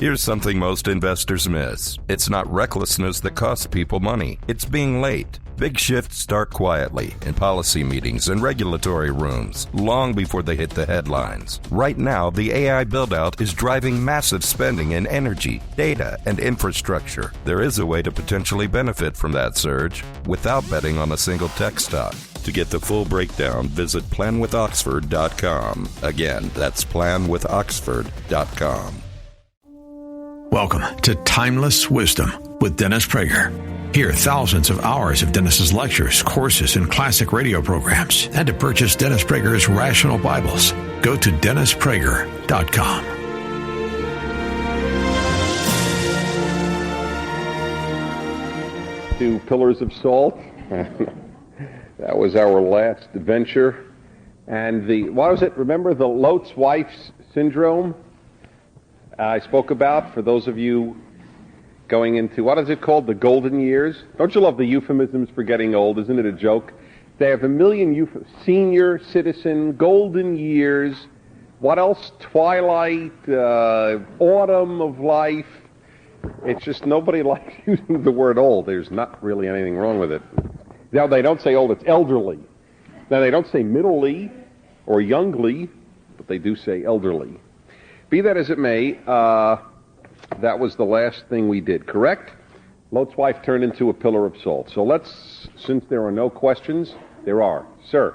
Here's something most investors miss. It's not recklessness that costs people money. It's being late. Big shifts start quietly in policy meetings and regulatory rooms, long before they hit the headlines. Right now, the AI build-out is driving massive spending in energy, data, and infrastructure. There is a way to potentially benefit from that surge without betting on a single tech stock. To get the full breakdown, visit planwithoxford.com. Again, that's planwithoxford.com. Welcome to Timeless Wisdom with Dennis Prager. Hear thousands of hours of Dennis's lectures, courses, and classic radio programs. And to purchase Dennis Prager's Rational Bibles, go to DennisPrager.com. To Pillars of Salt. That was our last venture. And what was it? Remember the Lot's wife's syndrome I spoke about, for those of you going into, what is it called, the golden years? Don't you love the euphemisms for getting old? Isn't it a joke? They have a million senior citizen, golden years, what else? Twilight, autumn of life. It's just nobody likes using the word old. There's not really anything wrong with it. Now, they don't say old, it's elderly. Now, they don't say middle-ly or youngly, but they do say elderly. Be that as it may, that was the last thing we did, correct? Lot's wife turned into a pillar of salt. So let's, since there are no questions, there are. Sir.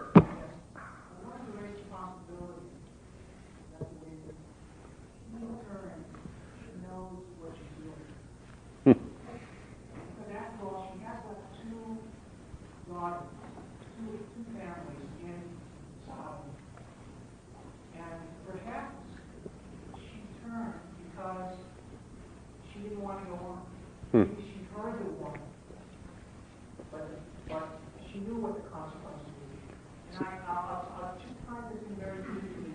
She heard the warning, but she knew what the consequences would be. And I'll just tie this in very briefly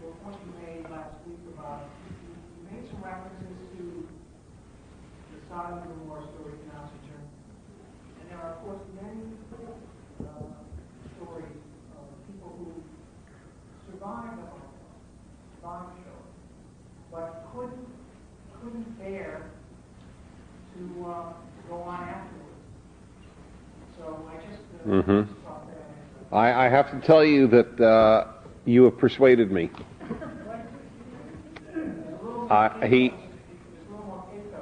to a point you made last week about, you made some references to the Sodom and Gomorrah story in Oxygen. And there are, of course, many stories of people who survived the show, but couldn't bear to go on afterwards. So I just thought that. I have to tell you that you have persuaded me.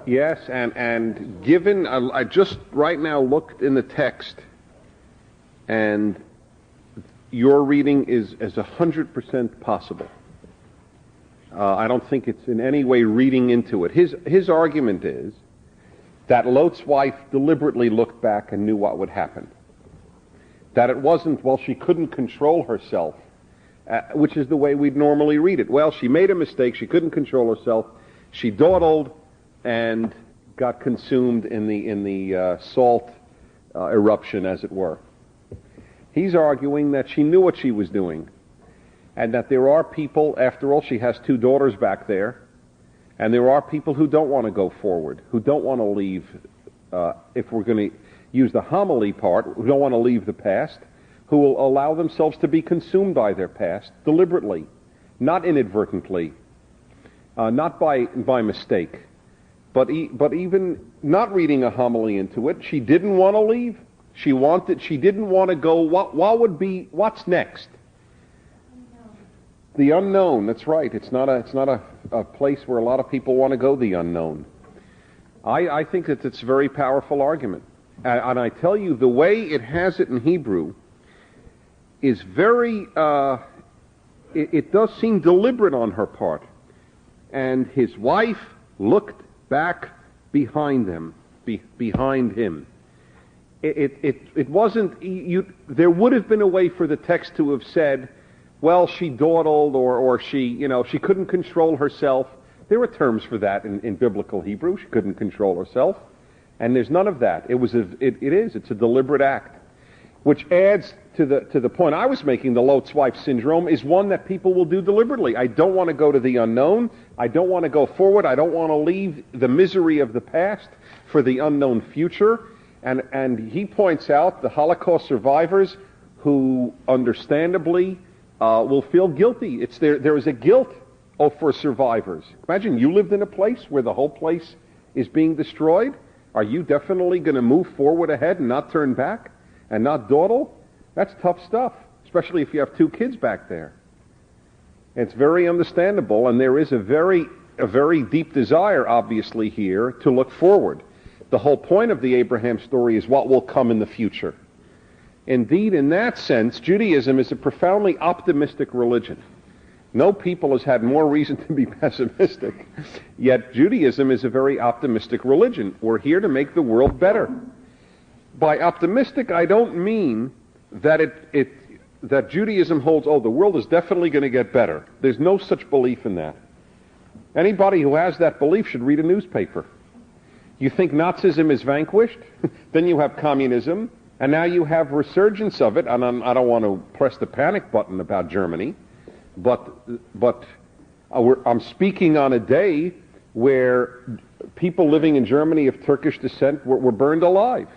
Yes, and given, I just right now looked in the text, and your reading is as 100% possible. I don't think it's in any way reading into it. His argument is that Lot's wife deliberately looked back and knew what would happen. That it wasn't, well, she couldn't control herself, which is the way we'd normally read it. Well, she made a mistake, she couldn't control herself, she dawdled and got consumed in the salt eruption, as it were. He's arguing that she knew what she was doing, and that there are people, after all, she has two daughters back there, and there are people who don't want to go forward, who don't want to leave, if we're going to use the homily part, who don't want to leave the past, who will allow themselves to be consumed by their past deliberately, not inadvertently, not by mistake, but even not reading a homily into it. She didn't want to leave. She didn't want to go. What's next? The unknown. That's right. It's not a place where a lot of people want to go. The unknown. I think that it's a very powerful argument, and I tell you, the way it has it in Hebrew is very. It does seem deliberate on her part, and his wife looked back behind him. It wasn't. There would have been a way for the text to have said, well, she dawdled, or she couldn't control herself. There are terms for that in biblical Hebrew. She couldn't control herself, and there's none of that. It's a deliberate act, which adds to the point I was making. The Lot's wife syndrome is one that people will do deliberately. I don't want to go to the unknown. I don't want to go forward. I don't want to leave the misery of the past for the unknown future. And he points out the Holocaust survivors who understandably will feel guilty. There is a guilt Oh, for survivors. Imagine you lived in a place where the whole place is being destroyed. Are you definitely going to move forward ahead and not turn back and not dawdle? That's tough stuff, especially if you have 2 kids back there. It's very understandable, and there is a very deep desire, obviously, here to look forward. The whole point of the Abraham story is what will come in the future. Indeed, in that sense, Judaism is a profoundly optimistic religion. No people has had more reason to be pessimistic, yet Judaism is a very optimistic religion. We're here to make the world better. By optimistic, I don't mean that that Judaism holds, the world is definitely going to get better. There's no such belief in that. Anybody who has that belief should read a newspaper. You think Nazism is vanquished? Then you have communism, and now you have resurgence of it, and I don't want to press the panic button about Germany, but I'm speaking on a day where people living in Germany of Turkish descent were burned alive,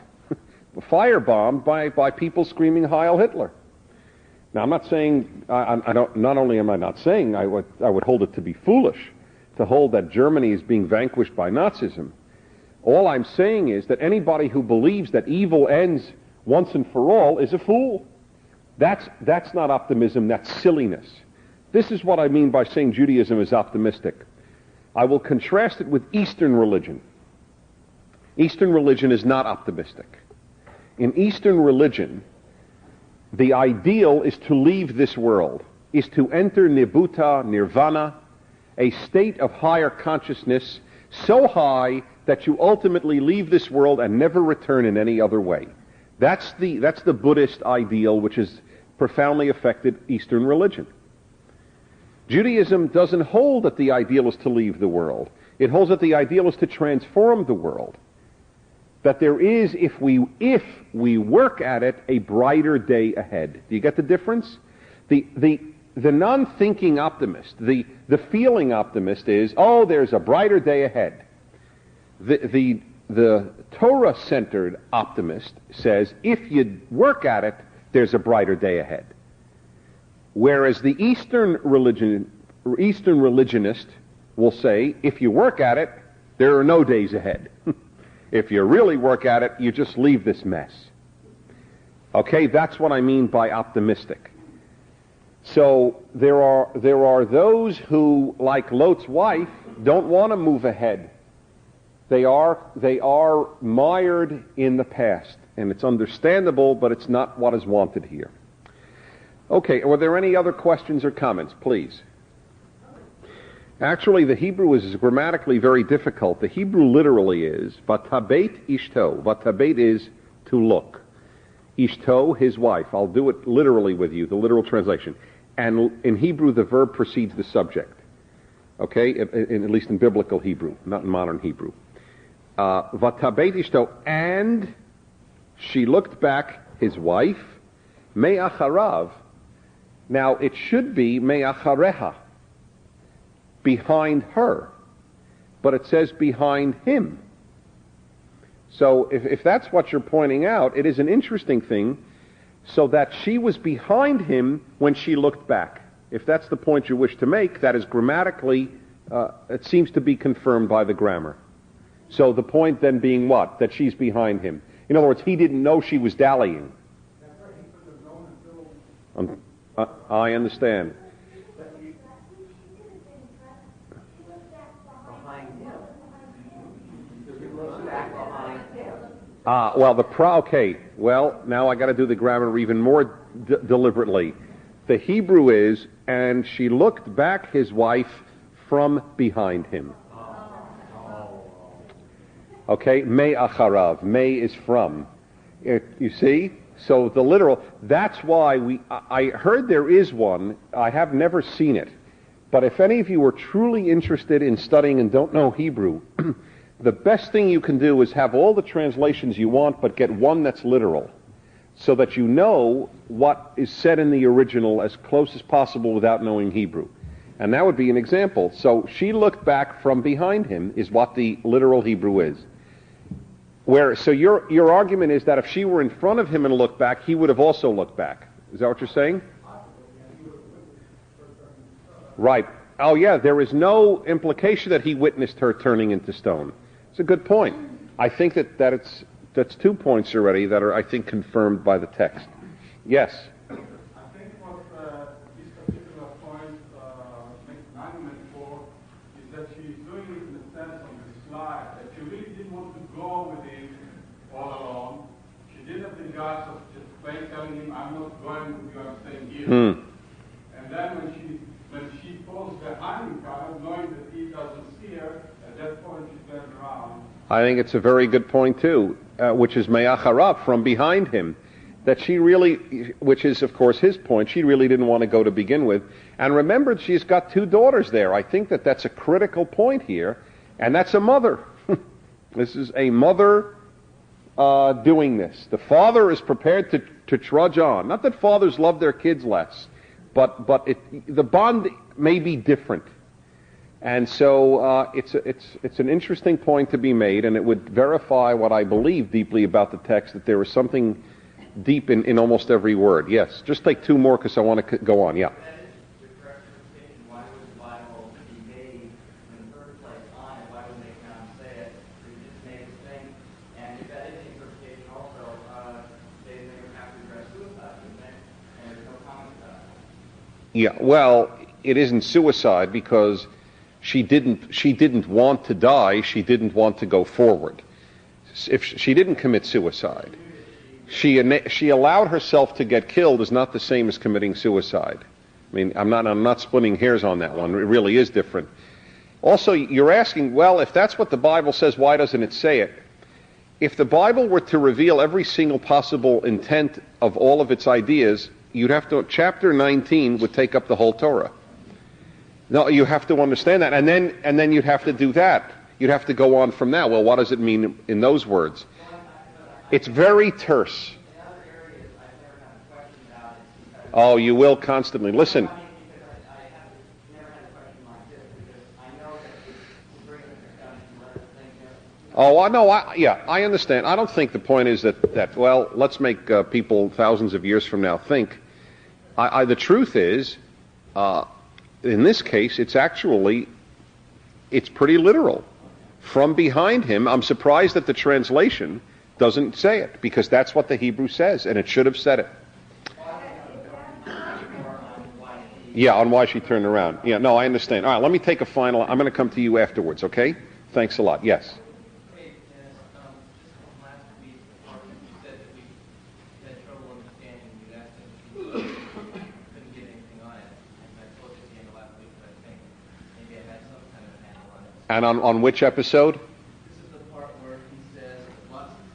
firebombed by people screaming Heil Hitler. Now, I'm not saying, not only am I not saying, I would hold it to be foolish to hold that Germany is being vanquished by Nazism. All I'm saying is that anybody who believes that evil ends once and for all is a fool. That's not optimism, that's silliness. This is what I mean by saying Judaism is optimistic. I will contrast it with Eastern religion. Eastern religion is not optimistic. In Eastern religion, the ideal is to leave this world, is to enter nibbutah, nirvana, a state of higher consciousness so high that you ultimately leave this world and never return in any other way. That's the Buddhist ideal, which has profoundly affected Eastern religion. Judaism doesn't hold that the ideal is to leave the world. It holds that the ideal is to transform the world. That there is, if we work at it, a brighter day ahead. Do you get the difference? The non-thinking optimist, the feeling optimist is, there's a brighter day ahead. The Torah-centered optimist says, if you work at it, there's a brighter day ahead. Whereas the Eastern religionist will say, if you work at it, there are no days ahead. If you really work at it, you just leave this mess. Okay, that's what I mean by optimistic. So there are those who, like Lot's wife, don't want to move ahead. They are mired in the past, and it's understandable, but it's not what is wanted here. Okay, were there any other questions or comments, please? Actually, the Hebrew is grammatically very difficult. The Hebrew literally is, Vatabet ishto. Vatabet is to look. Ishto, his wife. I'll do it literally with you, the literal translation. And in Hebrew, the verb precedes the subject. Okay, at least in biblical Hebrew, not in modern Hebrew. Vatabet ishto, and she looked back, his wife, me'acharav. Now, it should be me'achareha, behind her, but it says behind him. So if that's what you're pointing out, it is an interesting thing, so that she was behind him when she looked back. If that's the point you wish to make, that is grammatically, it seems to be confirmed by the grammar. So the point then being what? That she's behind him. In other words, he didn't know she was dallying. I understand. Okay. Well, now I got to do the grammar even more deliberately. The Hebrew is, and she looked back his wife from behind him. Okay, me acharav. Me is from. You see? So the literal, that's why I heard there is one. I have never seen it. But if any of you are truly interested in studying and don't know Hebrew, the best thing you can do is have all the translations you want, but get one that's literal, so that you know what is said in the original as close as possible without knowing Hebrew. And that would be an example. So she looked back from behind him is what the literal Hebrew is. So your argument is that if she were in front of him and looked back, he would have also looked back. Is that what you're saying? Right. Oh yeah, there is no implication that he witnessed her turning into stone. It's a good point. I think that's 2 points already that are, I think, confirmed by the text. Yes? I think what this particular point makes an argument for is that she's doing it in the sense of the slide, that she really didn't want to go with him all along. She didn't have the guts of just plain telling him, I'm not going with you, I'm staying here. And then when she falls behind him, kind of knowing that he doesn't see her, at that point she turns around. I think it's a very good point too, which is me'acharab, from behind him. That she really, which is of course his point, she really didn't want to go to begin with. And remember, she's got 2 daughters there. I think that's a critical point here, and that's a mother. This is a mother doing this. The father is prepared to trudge on. Not that fathers love their kids less, but the bond may be different. And so it's an interesting point to be made, and it would verify what I believe deeply about the text, that there is something deep in almost every word. Yes, just take 2 more because I want to go on. Yeah. That is the correct interpretation. Why would the Bible be made in the first place on it? Why would they not say it? They just made a thing. And if that is the interpretation also, they would have to address suicide, wouldn't they? And there's no comment about it. Yeah. Well, it isn't suicide because she didn't want to die. She didn't want to go forward. If she didn't commit suicide, she allowed herself to get killed is not the same as committing suicide. I mean, I'm not splitting hairs on that one. It really is different. Also, you're asking, well, if that's what the Bible says, why doesn't it say it? If the Bible were to reveal every single possible intent of all of its ideas, chapter 19 would take up the whole Torah. No, you have to understand that, and then you'd have to do that. You'd have to go on from that. Well, what does it mean in those words? It's very terse. Oh, you will constantly. Listen. Oh, no, I understand. I don't think the point is that well, let's make people thousands of years from now think. The truth is, in this case, it's pretty literal. From behind him, I'm surprised that the translation doesn't say it, because that's what the Hebrew says, and it should have said it. Yeah, on why she turned around. Yeah, no, I understand. All right, let me take a final. I'm going to come to you afterwards, okay? Thanks a lot. Yes. And on which episode? This is the part where he says,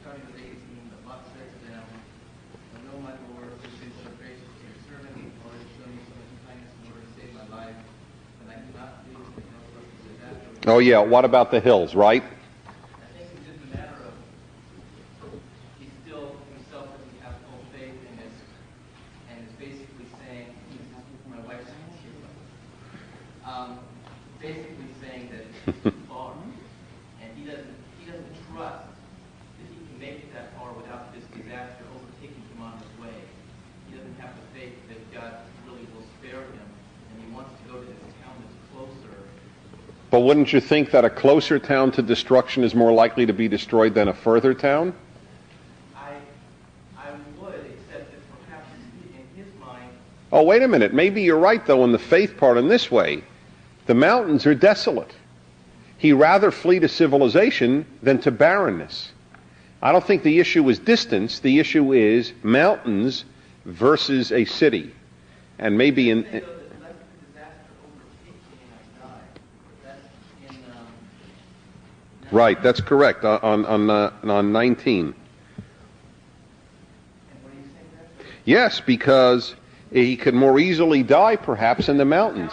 starting with 18, the Lot says to them, I know my Lord, who is so gracious to your servant, in order to show me so much kindness in order to save my life, and I cannot do this because of the disaster. Oh yeah, what about the hills, right? I think it's just a matter of, he still himself doesn't have full faith in this, and is basically saying, my wife's here, basically saying that far, and he doesn't trust that he can make it that far without this disaster overtaking him on his way. He doesn't have the faith that God really will spare him, and he wants to go to this town that's closer. But wouldn't you think that a closer town to destruction is more likely to be destroyed than a further town? I would, except that perhaps in his mind... Oh, wait a minute. Maybe you're right, though, in the faith part in this way. The mountains are desolate. He rather flee to civilization than to barrenness. I don't think the issue is distance. The issue is mountains versus a city. And maybe in... Right, that's correct, on 19. Yes, because he could more easily die, perhaps, in the mountains.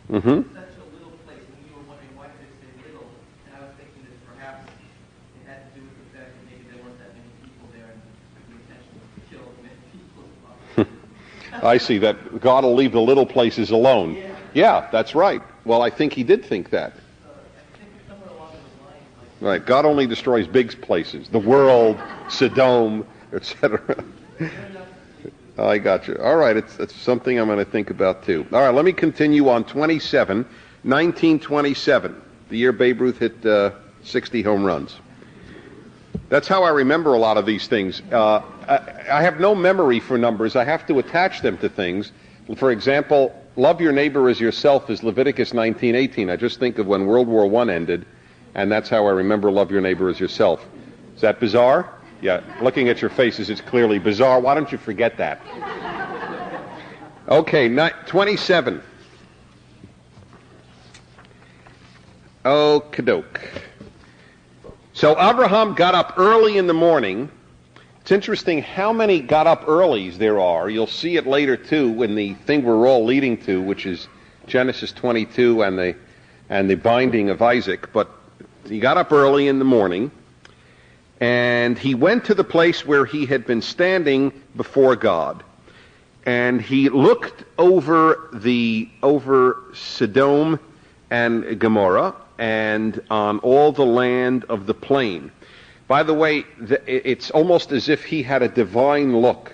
Mm-hmm. Such a little place, and you were wondering why did it say little, and I was thinking that perhaps it had to do with the fact that maybe there weren't that many people there, and the intention was to kill as many people as possible. I see, that God will leave the little places alone. Yeah, that's right. Well, I think he did think that. I think somewhere along those lines, Right, God only destroys big places, the world, Sodom, etc. I got you. All right, it's something I'm going to think about too. All right, let me continue on 1927, the year Babe Ruth hit 60 home runs. That's how I remember a lot of these things. I have no memory for numbers. I have to attach them to things. For example, love your neighbor as yourself is Leviticus 19:18. I just think of when World War I ended, and that's how I remember love your neighbor as yourself. Is that bizarre? Yeah, looking at your faces, it's clearly bizarre. Why don't you forget that? Okay, 27. Okie-doke. So Abraham got up early in the morning. It's interesting how many got up earlies there are. You'll see it later, too, in the thing we're all leading to, which is Genesis 22 and the binding of Isaac. But he got up early in the morning, and he went to the place where he had been standing before God. And he looked over Sodom and Gomorrah and on all the land of the plain. By the way, it's almost as if he had a divine look.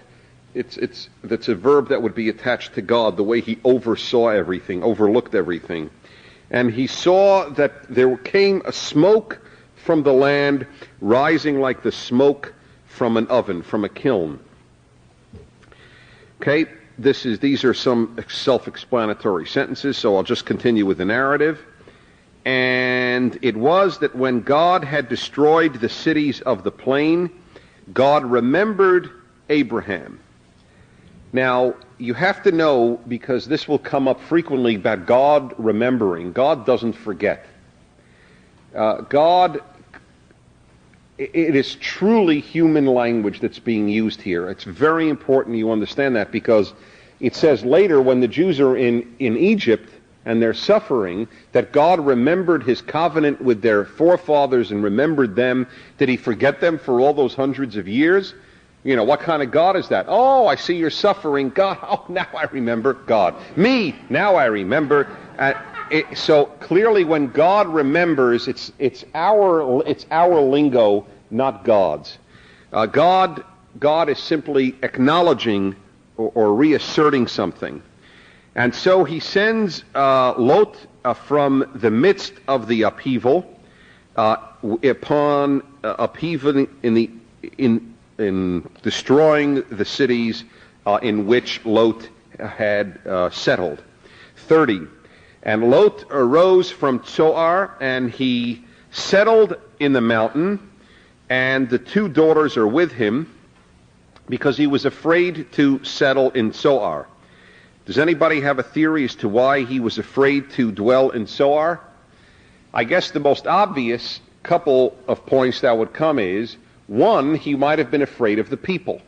That's a verb that would be attached to God, the way he oversaw everything, overlooked everything. And he saw that there came a smoke from the land, rising like the smoke from an oven, from a kiln. Okay, these are some self-explanatory sentences, so I'll just continue with the narrative. And it was that when God had destroyed the cities of the plain, God remembered Abraham. Now, you have to know, because this will come up frequently about God remembering. God doesn't forget. It is truly human language that's being used here. It's very important you understand that, because it says later when the Jews are in Egypt and they're suffering, that God remembered his covenant with their forefathers and remembered them. Did he forget them for all those hundreds of years? You know, what kind of God is that? Oh, I see you're suffering. God, oh, now I remember God. Me, now I remember. So clearly when God remembers, it's our lingo, not God's. God is simply acknowledging or reasserting something. And so he sends Lot from the midst of the upheaval upon upheaval in destroying the cities in which Lot had settled. 30. And Lot arose from Zoar, and he settled in the mountain, and the two daughters are with him, because he was afraid to settle in Zoar. Does anybody have a theory as to why he was afraid to dwell in Zoar? I guess the most obvious couple of points that would come is, one, he might have been afraid of the people.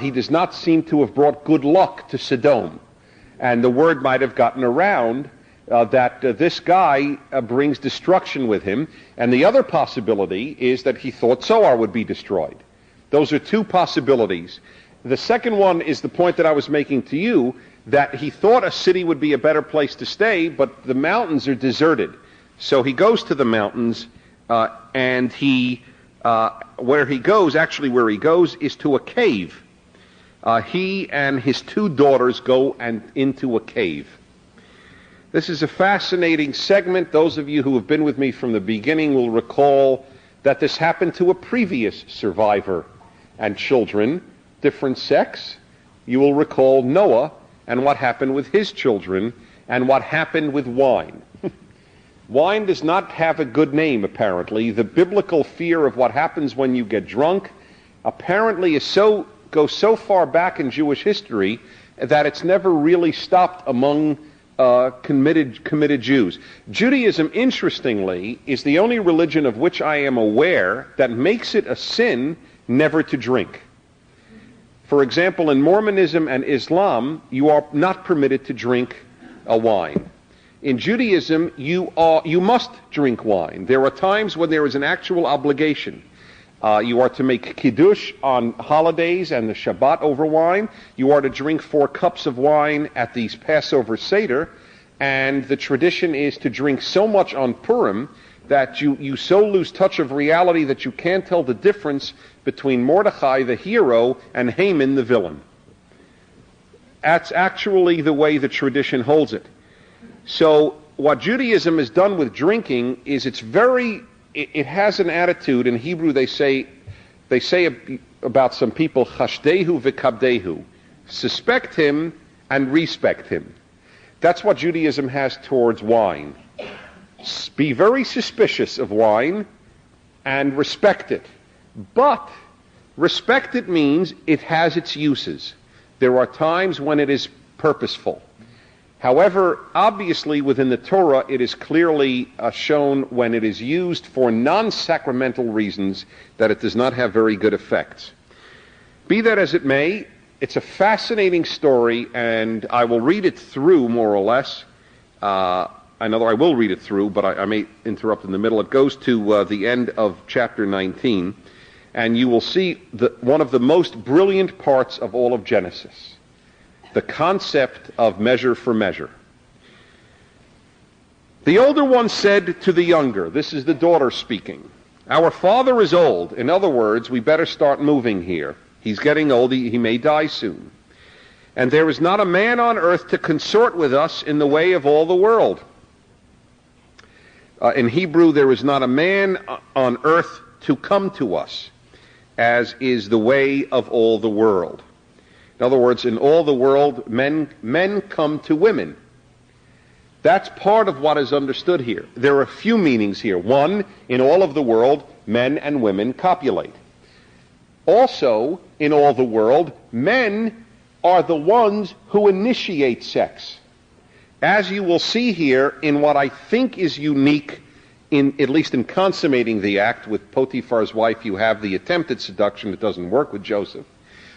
He does not seem to have brought good luck to Sodom. And the word might have gotten around that this guy brings destruction with him. And the other possibility is that he thought Zoar would be destroyed. Those are two possibilities. The second one is the point that I was making to you, that he thought a city would be a better place to stay, but the mountains are deserted. So he goes to the mountains, and where he goes is to a cave. He and his two daughters go into a cave. This is a fascinating segment. Those of you who have been with me from the beginning will recall that this happened to a previous survivor and children, different sex. You will recall Noah and what happened with his children and what happened with wine. Wine does not have a good name, apparently. The biblical fear of what happens when you get drunk apparently goes so far back in Jewish history that it's never really stopped among committed Jews. Judaism, interestingly, is the only religion of which I am aware that makes it a sin never to drink. For example, in Mormonism and Islam, you are not permitted to drink a wine. In Judaism, you must drink wine. There are times when there is an actual obligation. You are to make kiddush on holidays and the Shabbat over wine. You are to drink 4 cups of wine at the Passover Seder. And the tradition is to drink so much on Purim that you so lose touch of reality that you can't tell the difference between Mordechai, the hero, and Haman, the villain. That's actually the way the tradition holds it. So what Judaism has done with drinking is it has an attitude. In Hebrew they say about some people, chashdehu v'kabdehu, suspect him and respect him. That's what Judaism has towards wine. Be very suspicious of wine and respect it. But respect it means it has its uses. There are times when it is purposeful. However, obviously within the Torah it is clearly shown when it is used for non-sacramental reasons that it does not have very good effects. Be that as it may, it's a fascinating story, and I will read it through more or less. I know I will read it through, but I may interrupt in the middle. It goes to the end of chapter 19, and you will see one of the most brilliant parts of all of Genesis. The concept of measure for measure. The older one said to the younger, this is the daughter speaking, our father is old. In other words, we better start moving here. He's getting old, he may die soon. And there is not a man on earth to consort with us in the way of all the world. In Hebrew, there is not a man on earth to come to us, as is the way of all the world. In other words, in all the world, men come to women. That's part of what is understood here. There are a few meanings here. One, in all of the world, men and women copulate. Also, in all the world, men are the ones who initiate sex. As you will see here, in what I think is unique, at least in consummating the act with Potiphar's wife, you have the attempted seduction that doesn't work with Joseph.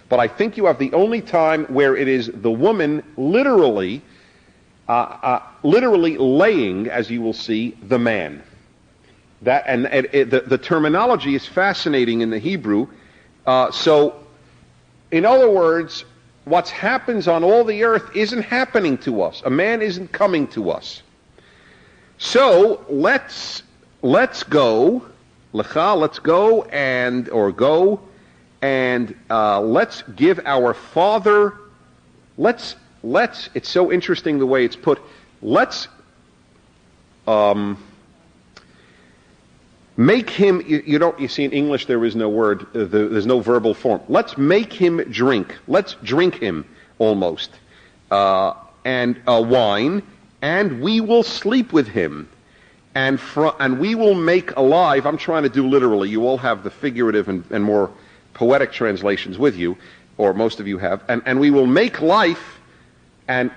But I think you have the only time where it is the woman literally laying, as you will see, the man. The terminology is fascinating in the Hebrew. So, in other words, what happens on all the earth isn't happening to us. A man isn't coming to us. So let's go, lecha, let's go and let's give our father. Let's. It's so interesting the way it's put. Let's make him. You see, in English there is no word. There's no verbal form. Let's make him drink. Let's drink him almost, and wine, and we will sleep with him, and we will make alive. I'm trying to do literally. You all have the figurative and more poetic translations with you, or most of you have, and we will make life, and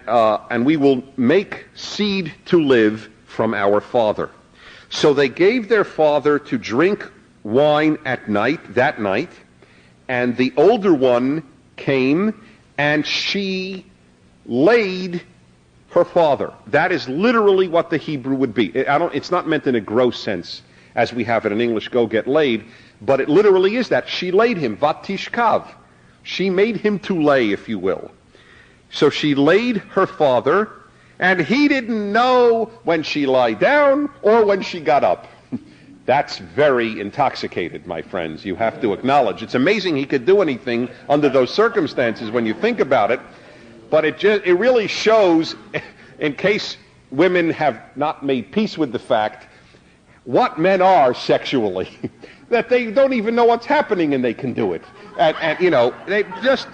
we will make seed to live from our father. So they gave their father to drink wine that night, and the older one came, and she laid her father. That is literally what the Hebrew would be. It's not meant in a gross sense, as we have it in English, go get laid, but it literally is that. She laid him, vatishkav. She made him to lay, if you will. So she laid her father, and he didn't know when she lay down or when she got up. That's very intoxicated, my friends. You have to acknowledge. It's amazing he could do anything under those circumstances when you think about it. But it really shows, in case women have not made peace with the fact, what men are sexually, that they don't even know what's happening and they can do it. And they just,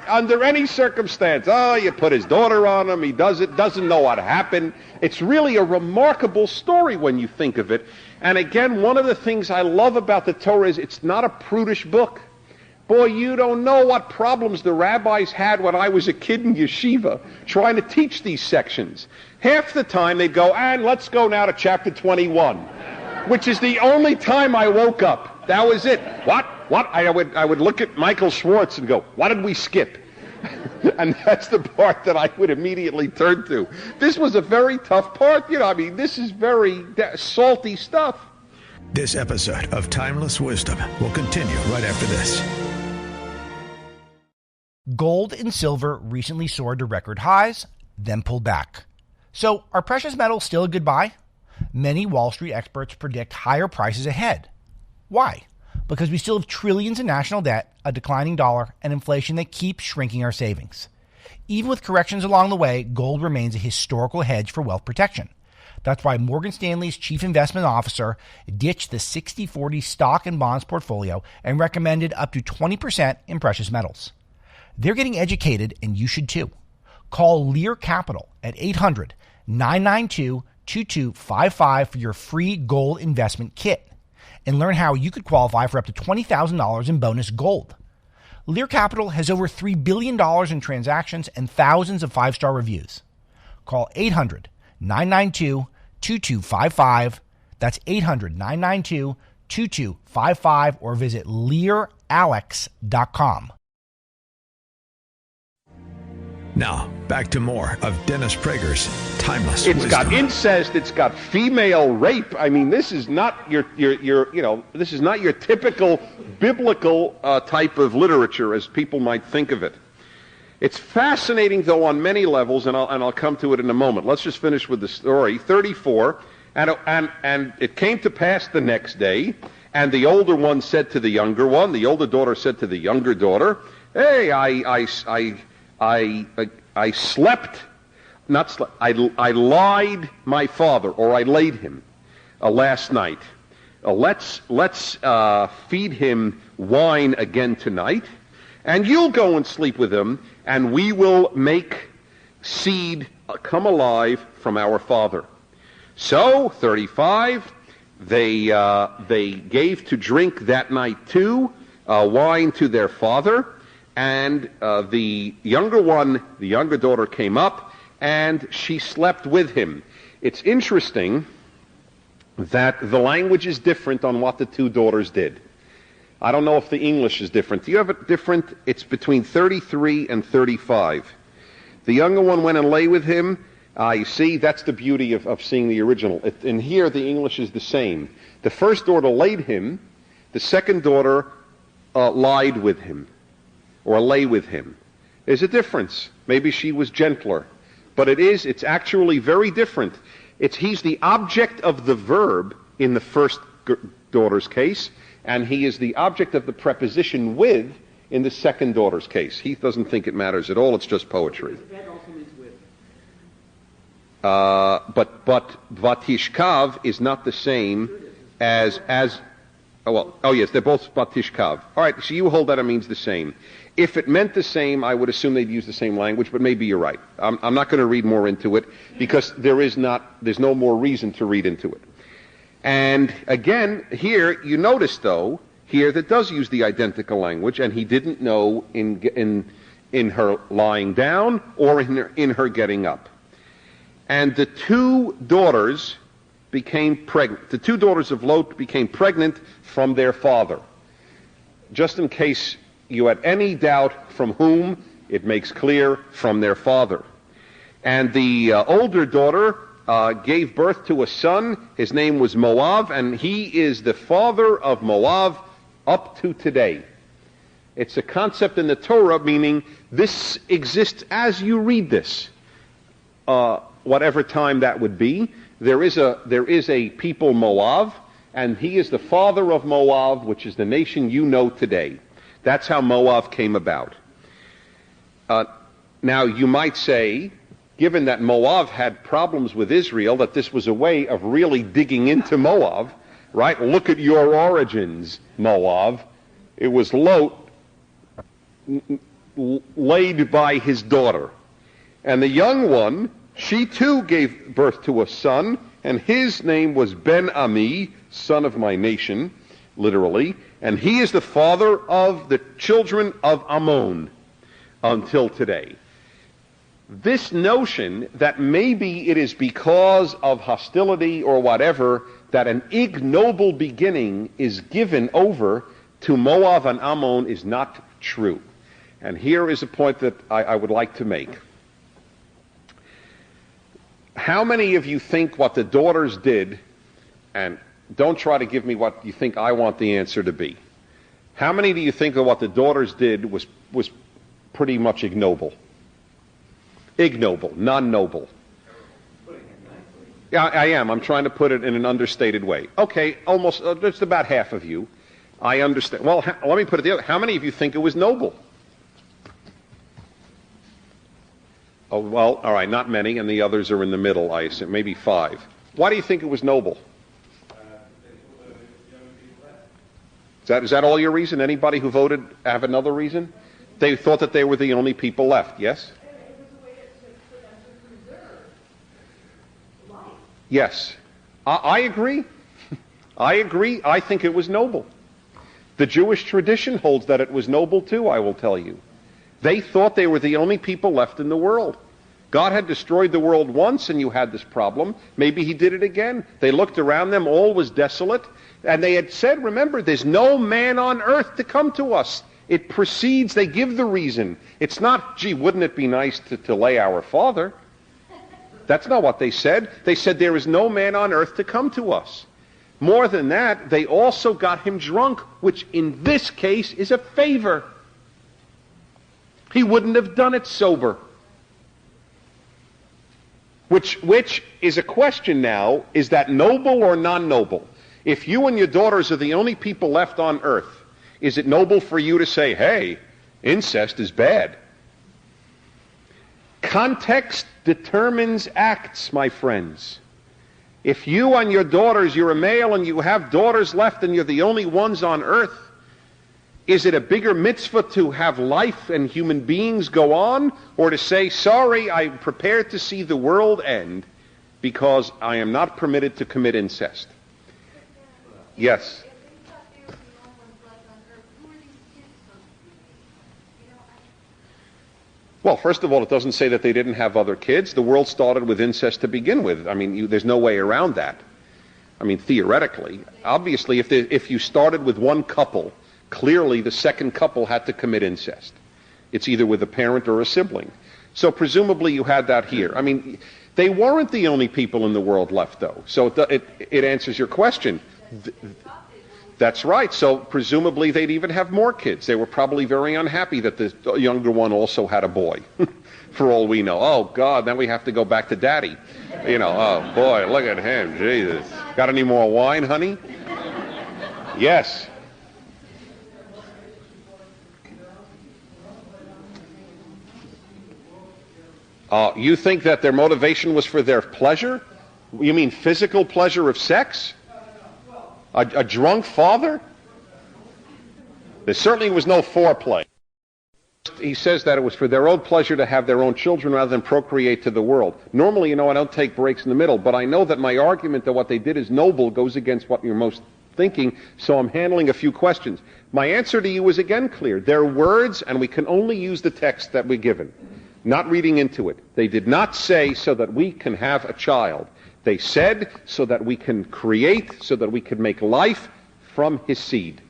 under any circumstance, you put his daughter on him, he doesn't know what happened. It's really a remarkable story when you think of it. And again, one of the things I love about the Torah is it's not a prudish book. Boy, you don't know what problems the rabbis had when I was a kid in yeshiva trying to teach these sections. Half the time they'd go, and let's go now to chapter 21, which is the only time I woke up. That was it. What? I would look at Michael Schwartz and go, what did we skip? And that's the part that I would immediately turn to. This was a very tough part. This is very salty stuff. This episode of Timeless Wisdom will continue right after this. Gold and silver recently soared to record highs, then pulled back. So are precious metals still a good buy? Many Wall Street experts predict higher prices ahead. Why? Because we still have trillions in national debt, a declining dollar, and inflation that keeps shrinking our savings. Even with corrections along the way, gold remains a historical hedge for wealth protection. That's why Morgan Stanley's chief investment officer ditched the 60-40 stock and bonds portfolio and recommended up to 20% in precious metals. They're getting educated, and you should too. Call Lear Capital at 800-992-2255 for your free gold investment kit and learn how you could qualify for up to $20,000 in bonus gold. Lear Capital has over $3 billion in transactions and thousands of 5-star reviews. Call 800-992-2255. That's 800-992-2255 or visit LearAlex.com. Now, back to more of Dennis Prager's Timeless It's Wisdom. got incest. It's got female rape. I mean, this is not your this is not your typical biblical type of literature as people might think of it. It's fascinating, though, on many levels, and I'll come to it in a moment. Let's just finish with the story. 34, and it came to pass the next day, and the older one said to the younger one, the older daughter said to the younger daughter, "Hey, I lied my father, or I laid him last night. Let's feed him wine again tonight, and you'll go and sleep with him, and we will make seed come alive from our father." So, 35, they gave to drink that night too, wine to their father. And the younger daughter came up, and she slept with him. It's interesting that the language is different on what the two daughters did. I don't know if the English is different. Do you have it different? It's between 33 and 35. The younger one went and lay with him. You see, that's the beauty of seeing the original. In here, the English is the same. The first daughter laid him. The second daughter lied with him, or lay with him. There's a difference. Maybe she was gentler. But it's actually very different. He's the object of the verb in the first daughter's case, and he is the object of the preposition with in the second daughter's case. He doesn't think it matters at all, it's just poetry. That also means with. But Vatishkav is not the same as yes, they're both Vatishkav. All right, so you hold that it means the same. If it meant the same, I would assume they'd use the same language, but maybe you're right. I'm not going to read more into it because there's no more reason to read into it. And again, here you notice though, here that does use the identical language, and he didn't know in her lying down or in her getting up. And the two daughters became pregnant. The two daughters of Lot became pregnant from their father. Just in case you had any doubt from whom, it makes clear from their father. And the older daughter gave birth to a son. His name was Moab, and he is the father of Moab up to today. It's a concept in the Torah, meaning this exists as you read this. Whatever time that would be, there is a people Moab, and he is the father of Moab, which is the nation you know today. That's how Moab came about. Now, you might say, given that Moab had problems with Israel, that this was a way of really digging into Moab, right? Look at your origins, Moab. It was Lot laid by his daughter. And the young one, she too gave birth to a son, and his name was Ben-Ami, son of my nation, literally, and he is the father of the children of Ammon until today. This notion that maybe it is because of hostility or whatever that an ignoble beginning is given over to Moab and Ammon is not true. And here is a point that I would like to make. How many of you think what the daughters did, and don't try to give me what you think I want the answer to be. How many do you think that what the daughters did was pretty much ignoble? Ignoble, non-noble. Yeah, I am. I'm trying to put it in an understated way. Okay, almost, just about half of you. I understand. Well, let me put it the other. How many of you think it was noble? Oh, well, all right, not many, and the others are in the middle, I assume, maybe 5. Why do you think it was noble? Is that all your reason? Anybody who voted have another reason? They thought that they were the only people left, yes? Yes. I agree. I agree. I think it was noble. The Jewish tradition holds that it was noble too, I will tell you. They thought they were the only people left in the world. God had destroyed the world once and you had this problem. Maybe he did it again. They looked around them, all was desolate. And they had said, remember, there's no man on earth to come to us. It precedes, they give the reason. It's not, gee, wouldn't it be nice to lay our father? That's not what they said. They said there is no man on earth to come to us. More than that, they also got him drunk, which in this case is a favor. He wouldn't have done it sober. Which is a question now, is that noble or non-noble? If you and your daughters are the only people left on earth, is it noble for you to say, hey, incest is bad? Context determines acts, my friends. If you and your daughters, you're a male and you have daughters left and you're the only ones on earth, is it a bigger mitzvah to have life and human beings go on, or to say, sorry, I'm prepared to see the world end because I am not permitted to commit incest? Yes. Well, first of all, it doesn't say that they didn't have other kids. The world started with incest to begin with. I mean, there's no way around that. I mean, theoretically. Obviously, if you started with one couple, clearly the second couple had to commit incest. It's either with a parent or a sibling. So presumably you had that here. I mean, they weren't the only people in the world left, though. So it answers your question. That's right. So presumably they'd even have more kids. They were probably very unhappy that the younger one also had a boy, for all we know. Oh, God, now we have to go back to daddy. You know, oh, boy, look at him. Jesus. Got any more wine, honey? Yes. You think that their motivation was for their pleasure? You mean physical pleasure of sex? A drunk father? There certainly was no foreplay. He says that it was for their own pleasure to have their own children rather than procreate to the world. Normally, I don't take breaks in the middle, but I know that my argument that what they did is noble goes against what you're most thinking, so I'm handling a few questions. My answer to you is again clear. They're words, and we can only use the text that we're given, not reading into it. They did not say so that we can have a child. They said so that we can create, so that we can make life from his seed.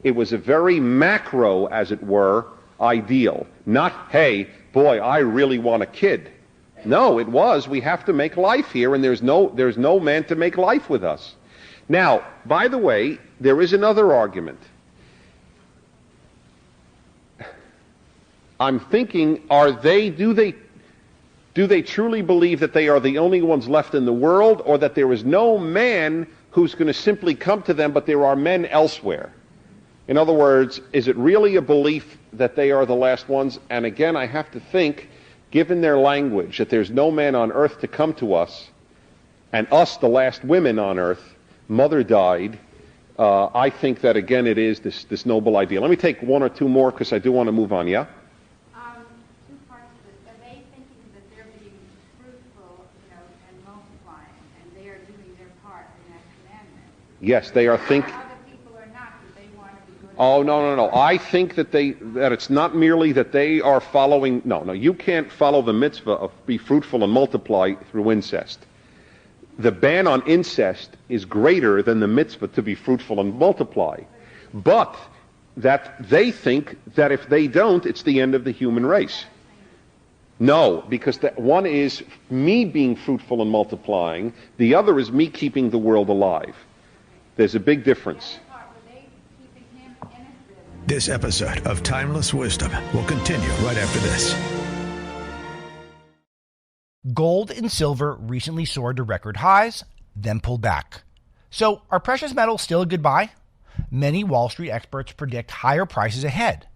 It was a very macro, as it were, ideal. Not, hey, boy, I really want a kid. No, it was, we have to make life here, and there's no man to make life with us. Now, by the way, there is another argument. I'm thinking, do they truly believe that they are the only ones left in the world, or that there is no man who's going to simply come to them, but there are men elsewhere? In other words, is it really a belief that they are the last ones? And again, I have to think, given their language, that there's no man on earth to come to us, and us the last women on earth, mother died, I think that again it is this noble idea. Let me take one or two more because I do want to move on, yeah? Yes, they are thinking. Oh, no. I think that it's not merely that they are following. No, you can't follow the mitzvah of be fruitful and multiply through incest. The ban on incest is greater than the mitzvah to be fruitful and multiply. But that they think that if they don't, it's the end of the human race. No, because one is me being fruitful and multiplying. The other is me keeping the world alive. There's a big difference. This episode of Timeless Wisdom will continue right after this. Gold and silver recently soared to record highs, then pulled back. So are precious metals still a good buy? Many Wall Street experts predict higher prices ahead.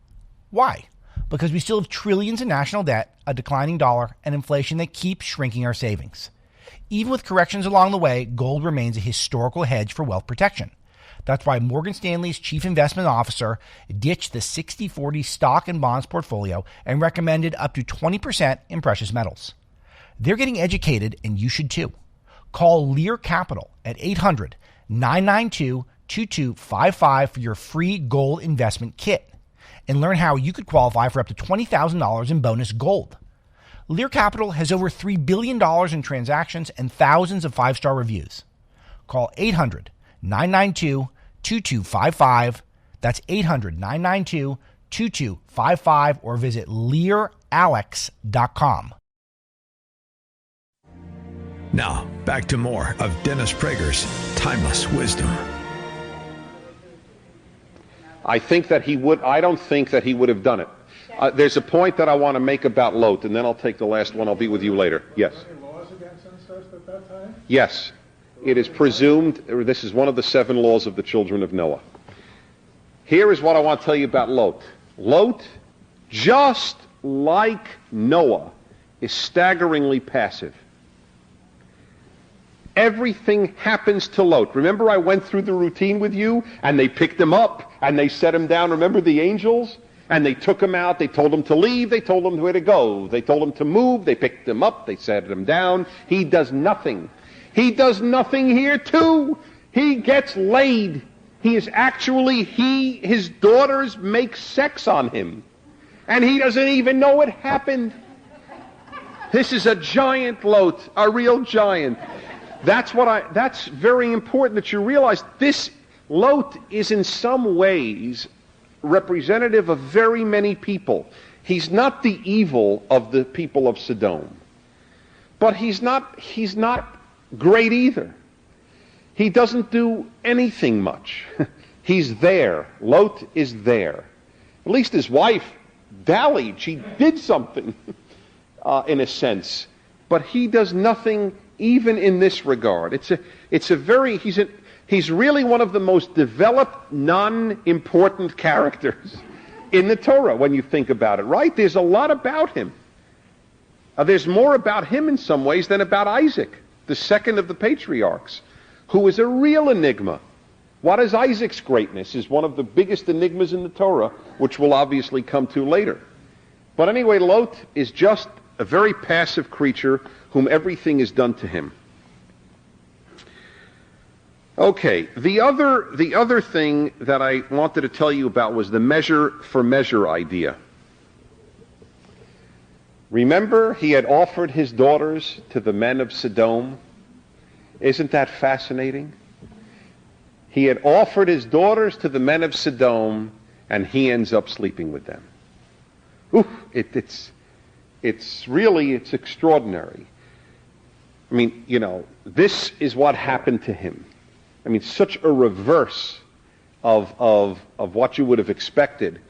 Why? because we still have trillions in national debt, a declining dollar, and inflation that keeps shrinking our savings. Even with corrections along the way, gold remains a historical hedge for wealth protection. That's why Morgan Stanley's chief investment officer ditched the 60-40 stock and bonds portfolio and recommended up to 20% in precious metals. They're getting educated, and you should too. Call Lear Capital at 800-992-2255 for your free gold investment kit and learn how you could qualify for up to $20,000 in bonus gold. Lear Capital has over $3 billion in transactions and thousands of five-star reviews. Call 800-992-2255. That's 800-992-2255 or visit LearAlex.com. Now, back to more of Dennis Prager's Timeless Wisdom. I don't think that he would have done it. There's a point that I want to make about Lot, and then I'll take the last one. I'll be with you later. Yes. Were there any laws against incest at that time? Yes. It is presumed, this is one of the 7 laws of the children of Noah. Here is what I want to tell you about Lot. Lot, just like Noah, is staggeringly passive. Everything happens to Lot. Remember I went through the routine with you, and they picked him up, and they set him down. Remember the angels? And they took him out, they told him to leave, they told him where to go. They told him to move, they picked him up, they set him down. He does nothing. He does nothing here too. He gets laid. His daughters make sex on him. And he doesn't even know it happened. This is a giant, Lot, a real giant. That's very important that you realize this Lot is in some ways representative of very many people. He's not the evil of the people of Sodom. But he's not great either. He doesn't do anything much. He's there. Lot is there. At least his wife dallied. She did something, in a sense. But he does nothing even in this regard. He's really one of the most developed, non-important characters in the Torah when you think about it, right? There's a lot about him. There's more about him in some ways than about Isaac, the second of the patriarchs, who is a real enigma. What is Isaac's greatness is one of the biggest enigmas in the Torah, which we'll obviously come to later. But anyway, Lot is just a very passive creature whom everything is done to him. Okay, the other thing that I wanted to tell you about was the measure for measure idea. Remember, he had offered his daughters to the men of Sodom. Isn't that fascinating? He had offered his daughters to the men of Sodom, and he ends up sleeping with them. It's extraordinary. I mean, this is what happened to him. I mean, such a reverse of what you would have expected.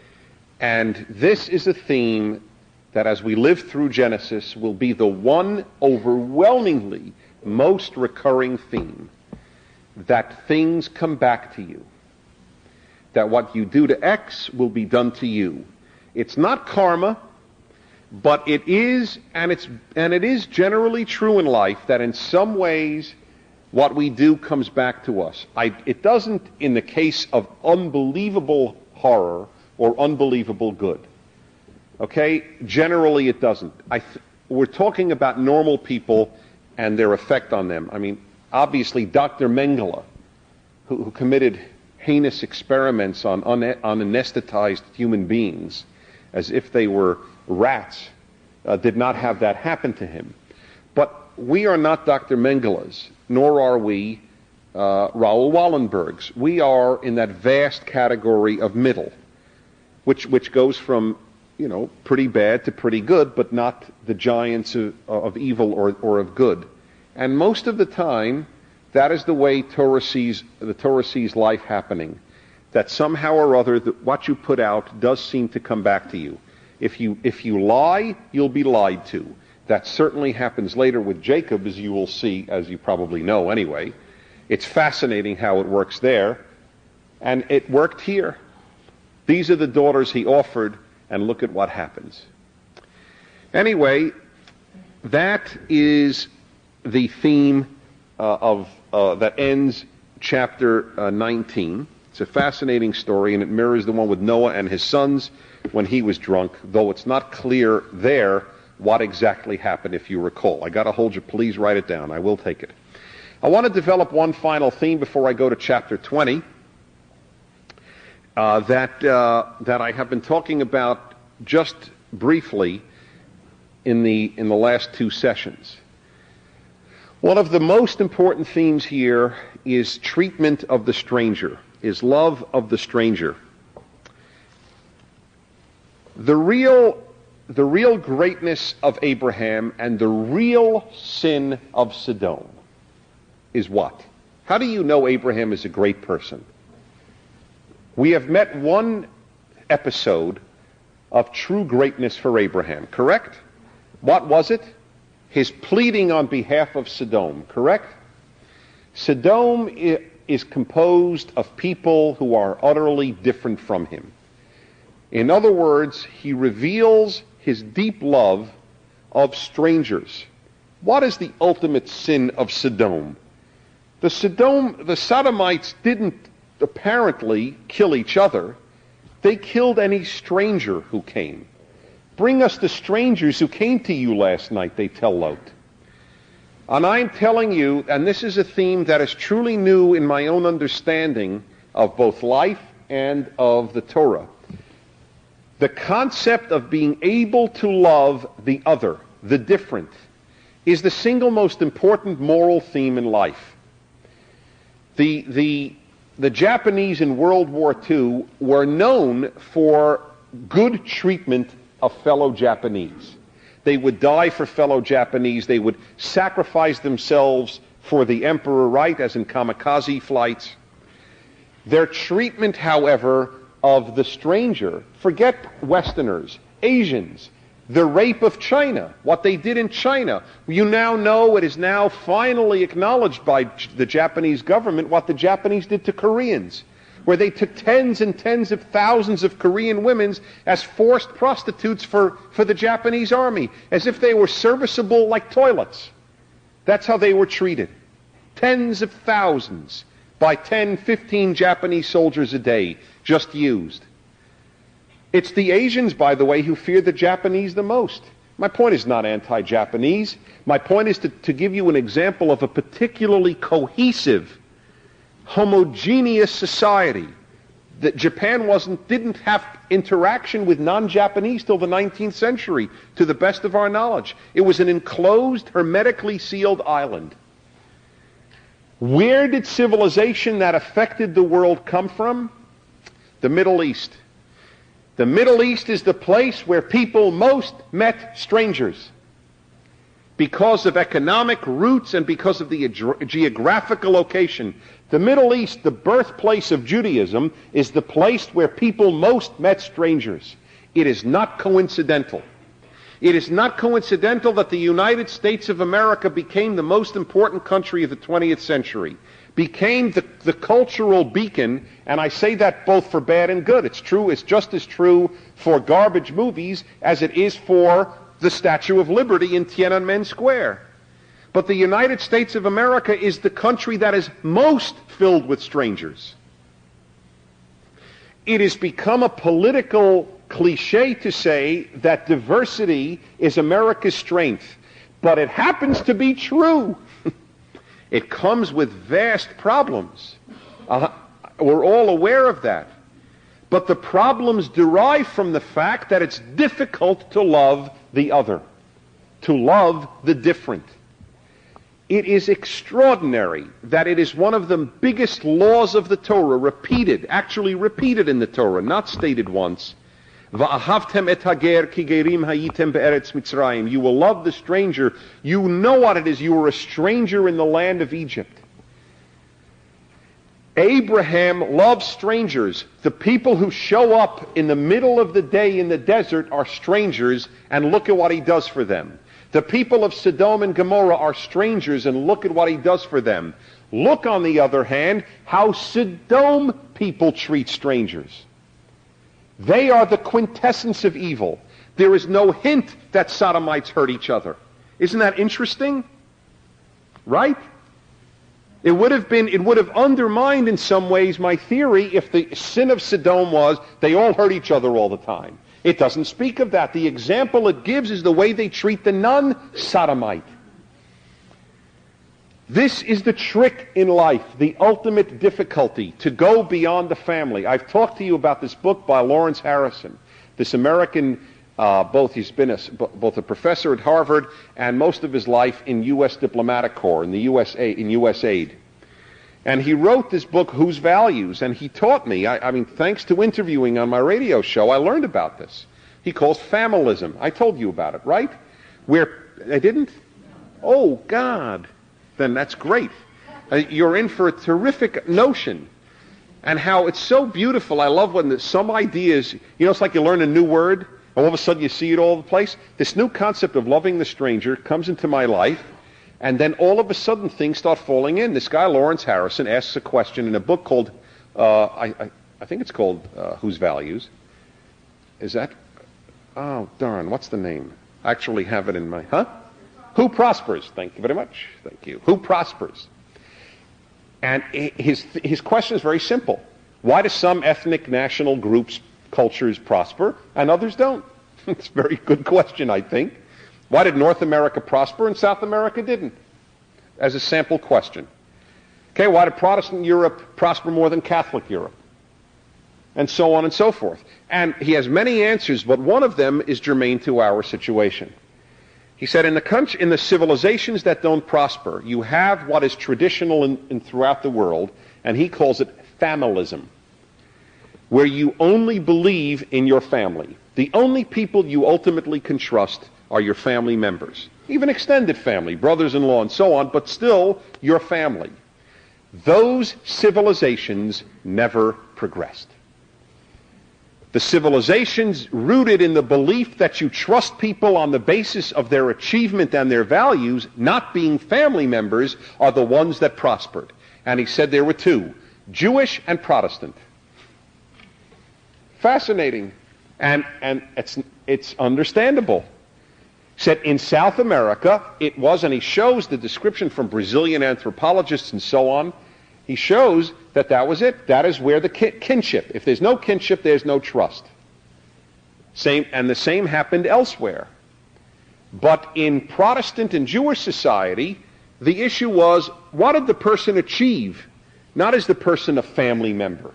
And this is a theme that as we live through Genesis will be the one overwhelmingly most recurring theme. That things come back to you. That what you do to X will be done to you. It's not karma, but it is, and it is generally true in life that in some ways what we do comes back to us. It doesn't in the case of unbelievable horror or unbelievable good. Okay? Generally it doesn't. We're talking about normal people and their effect on them. I mean, obviously Dr. Mengele, who committed heinous experiments on anesthetized human beings as if they were rats, did not have that happen to him. But we are not Dr. Mengele's, nor are we Raoul Wallenberg's. We are in that vast category of middle, which goes from, pretty bad to pretty good, but not the giants of evil or of good. And most of the time, that is the way the Torah sees life happening. That somehow or other, what you put out does seem to come back to you. If you lie, you'll be lied to. That certainly happens later with Jacob, as you will see, as you probably know anyway. It's fascinating how it works there. And it worked here. These are the daughters he offered, and look at what happens. Anyway, that is the theme that ends chapter 19. It's a fascinating story, and it mirrors the one with Noah and his sons when he was drunk, though it's not clear there what exactly happened, if you recall. I got to hold you, please write it down. I will take it. I want to develop one final theme before I go to chapter 20 that I have been talking about just briefly in the last two sessions. One of the most important themes here is treatment of the stranger, is love of the stranger. The real greatness of Abraham and the real sin of Sodom is what? How do you know Abraham is a great person? We have met one episode of true greatness for Abraham, correct? What was it? His pleading on behalf of Sodom, correct? Sodom is composed of people who are utterly different from him. In other words, he reveals his deep love of strangers. What is the ultimate sin of Sodom? The Sodomites didn't apparently kill each other. They killed any stranger who came. Bring us the strangers who came to you last night, they tell Lot. And I'm telling you, and this is a theme that is truly new in my own understanding of both life and of the Torah. The concept of being able to love the other, the different, is the single most important moral theme in life. The Japanese in World War II were known for good treatment of fellow Japanese. They would die for fellow Japanese. They would sacrifice themselves for the emperor, right, as in kamikaze flights. Their treatment, however, of the stranger, forget Westerners, Asians, the rape of China, what they did in China. You now know, it is now finally acknowledged by the Japanese government, what the Japanese did to Koreans, where they took tens and tens of thousands of Korean women as forced prostitutes for the Japanese army, as if they were serviceable like toilets. That's how they were treated. Tens of thousands by 10, 15 Japanese soldiers a day, just used. It's the Asians, by the way, who fear the Japanese the most. My point is not anti-Japanese. My point is to give you an example of a particularly cohesive, homogeneous society. That Japan didn't have interaction with non-Japanese till the 19th century, to the best of our knowledge. It was an enclosed, hermetically sealed island. Where did civilization that affected the world come from? The Middle East. The Middle East is the place where people most met strangers. Because of economic roots and because of the geographical location. The Middle East, the birthplace of Judaism, is the place where people most met strangers. It is not coincidental. It is not coincidental that the United States of America became the most important country of the 20th century, became the cultural beacon, and I say that both for bad and good. It's true, it's just as true for garbage movies as it is for the Statue of Liberty in Tiananmen Square. But the United States of America is the country that is most filled with strangers. It has become a political cliche to say that diversity is America's strength, but it happens to be true. It comes with vast problems. We're all aware of that. But the problems derive from the fact that it's difficult to love the other, to love the different. It is extraordinary that it is one of the biggest laws of the Torah, actually repeated in the Torah, not stated once. Va'ahavtem et hager ki gerim hayitem be'eretz Mitzrayim. You will love the stranger. You know what it is. You were a stranger in the land of Egypt. Abraham loves strangers. The people who show up in the middle of the day in the desert are strangers, and look at what he does for them. The people of Sodom and Gomorrah are strangers, and look at what he does for them. Look, on the other hand, how Sodom people treat strangers. They are the quintessence of evil. There is no hint that sodomites hurt each other. Isn't that interesting? Right? It would have undermined in some ways my theory if the sin of Sodom was they all hurt each other all the time. It doesn't speak of that. The example it gives is the way they treat the non-sodomite. This is the trick in life, the ultimate difficulty, to go beyond the family. I've talked to you about this book by Lawrence Harrison, this American, he's been both a professor at Harvard and most of his life in U.S. diplomatic corps, in U.S. aid. And he wrote this book, Whose Values? And he taught me, I mean, thanks to interviewing on my radio show, I learned about this. He calls familism. I told you about it, right? Where, I didn't? Oh, God. Then that's great. You're in for a terrific notion. And how it's so beautiful. I love when some ideas, it's like you learn a new word, all of a sudden you see it all over the place. This new concept of loving the stranger comes into my life, and then all of a sudden things start falling in. This guy, Lawrence Harrison, asks a question in a book called, I think it's called Whose Values? Is that? Oh, darn, what's the name? I actually have it in my, Who Prospers? Thank you very much. Thank you. Who prospers? And his question is very simple. Why do some ethnic national groups, cultures prosper and others don't? It's a very good question, I think. Why did North America prosper and South America didn't? As a sample question. Okay, why did Protestant Europe prosper more than Catholic Europe? And so on and so forth. And he has many answers, but one of them is germane to our situation. He said, in the civilizations that don't prosper, you have what is traditional in throughout the world, and he calls it familism, where you only believe in your family. The only people you ultimately can trust are your family members, even extended family, brothers-in-law and so on, but still your family. Those civilizations never progressed. The civilizations rooted in the belief that you trust people on the basis of their achievement and their values, not being family members, are the ones that prospered. And he said there were two, Jewish and Protestant. Fascinating. And it's understandable. He said in South America, it was, and he shows the description from Brazilian anthropologists and so on, he shows that was it. That is where the kinship. If there's no kinship, there's no trust. The same happened elsewhere. But in Protestant and Jewish society, the issue was, what did the person achieve? Not is the person a family member.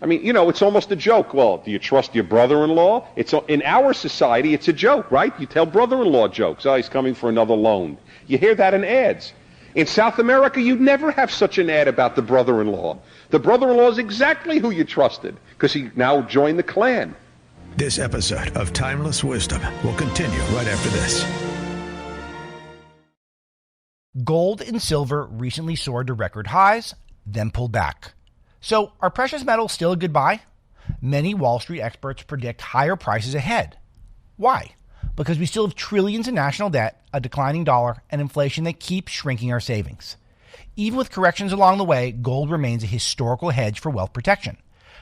I mean, it's almost a joke. Well, do you trust your brother-in-law? In our society, it's a joke, right? You tell brother-in-law jokes. Oh, he's coming for another loan. You hear that in ads. In South America, you'd never have such an ad about the brother-in-law. The brother-in-law is exactly who you trusted, because he now joined the clan. This episode of Timeless Wisdom will continue right after this. Gold and silver recently soared to record highs, then pulled back. So are precious metals still a good buy? Many Wall Street experts predict higher prices ahead. Why? Because we still have trillions in national debt, a declining dollar, and inflation that keeps shrinking our savings. Even with corrections along the way, gold remains a historical hedge for wealth protection.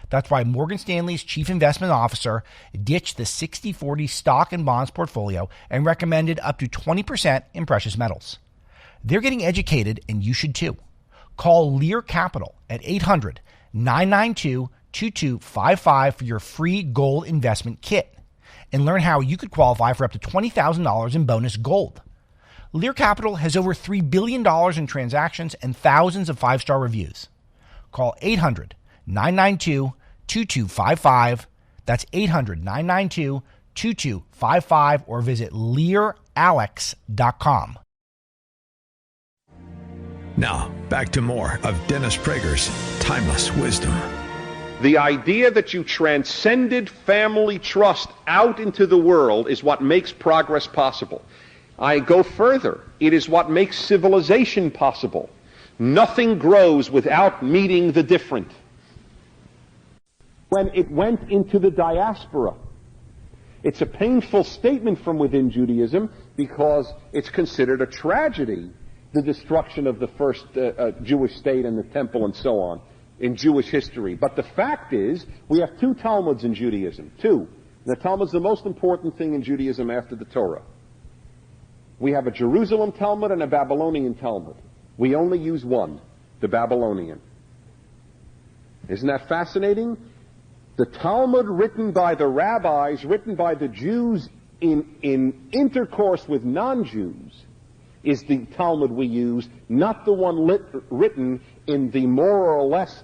That's why Morgan Stanley's chief investment officer ditched the 60-40 stock and bonds portfolio and recommended up to 20% in precious metals. They're getting educated, and you should too. Call Lear Capital at 800-992-2255 for your free gold investment kit and learn how you could qualify for up to $20,000 in bonus gold. Lear Capital has over $3 billion in transactions and thousands of five-star reviews. Call 800-992-2255. That's 800-992-2255 or visit LearAlex.com. Now, back to more of Dennis Prager's Timeless Wisdom. The idea that you transcended family trust out into the world is what makes progress possible. I go further. It is what makes civilization possible. Nothing grows without meeting the different. When it went into the diaspora, it's a painful statement from within Judaism because it's considered a tragedy, the destruction of the first Jewish state and the temple and so on. in Jewish history. But the fact is, we have two Talmuds in Judaism. Two. The Talmud's the most important thing in Judaism after the Torah. We have a Jerusalem Talmud and a Babylonian Talmud. We only use one, the Babylonian. Isn't that fascinating? The Talmud written by the rabbis, written by the Jews in intercourse with non-Jews, is the Talmud we use, not the one written in the more or less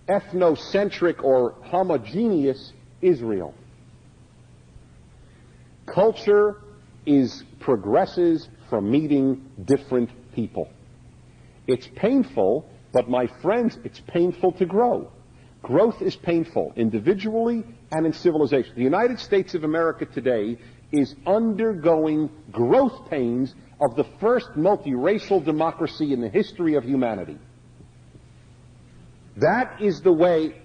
ethnocentric or homogeneous Israel. Culture progresses from meeting different people. It's painful, but my friends, it's painful to grow. Growth is painful, individually and in civilization. The United States of America today is undergoing growth pains of the first multiracial democracy in the history of humanity. That is the way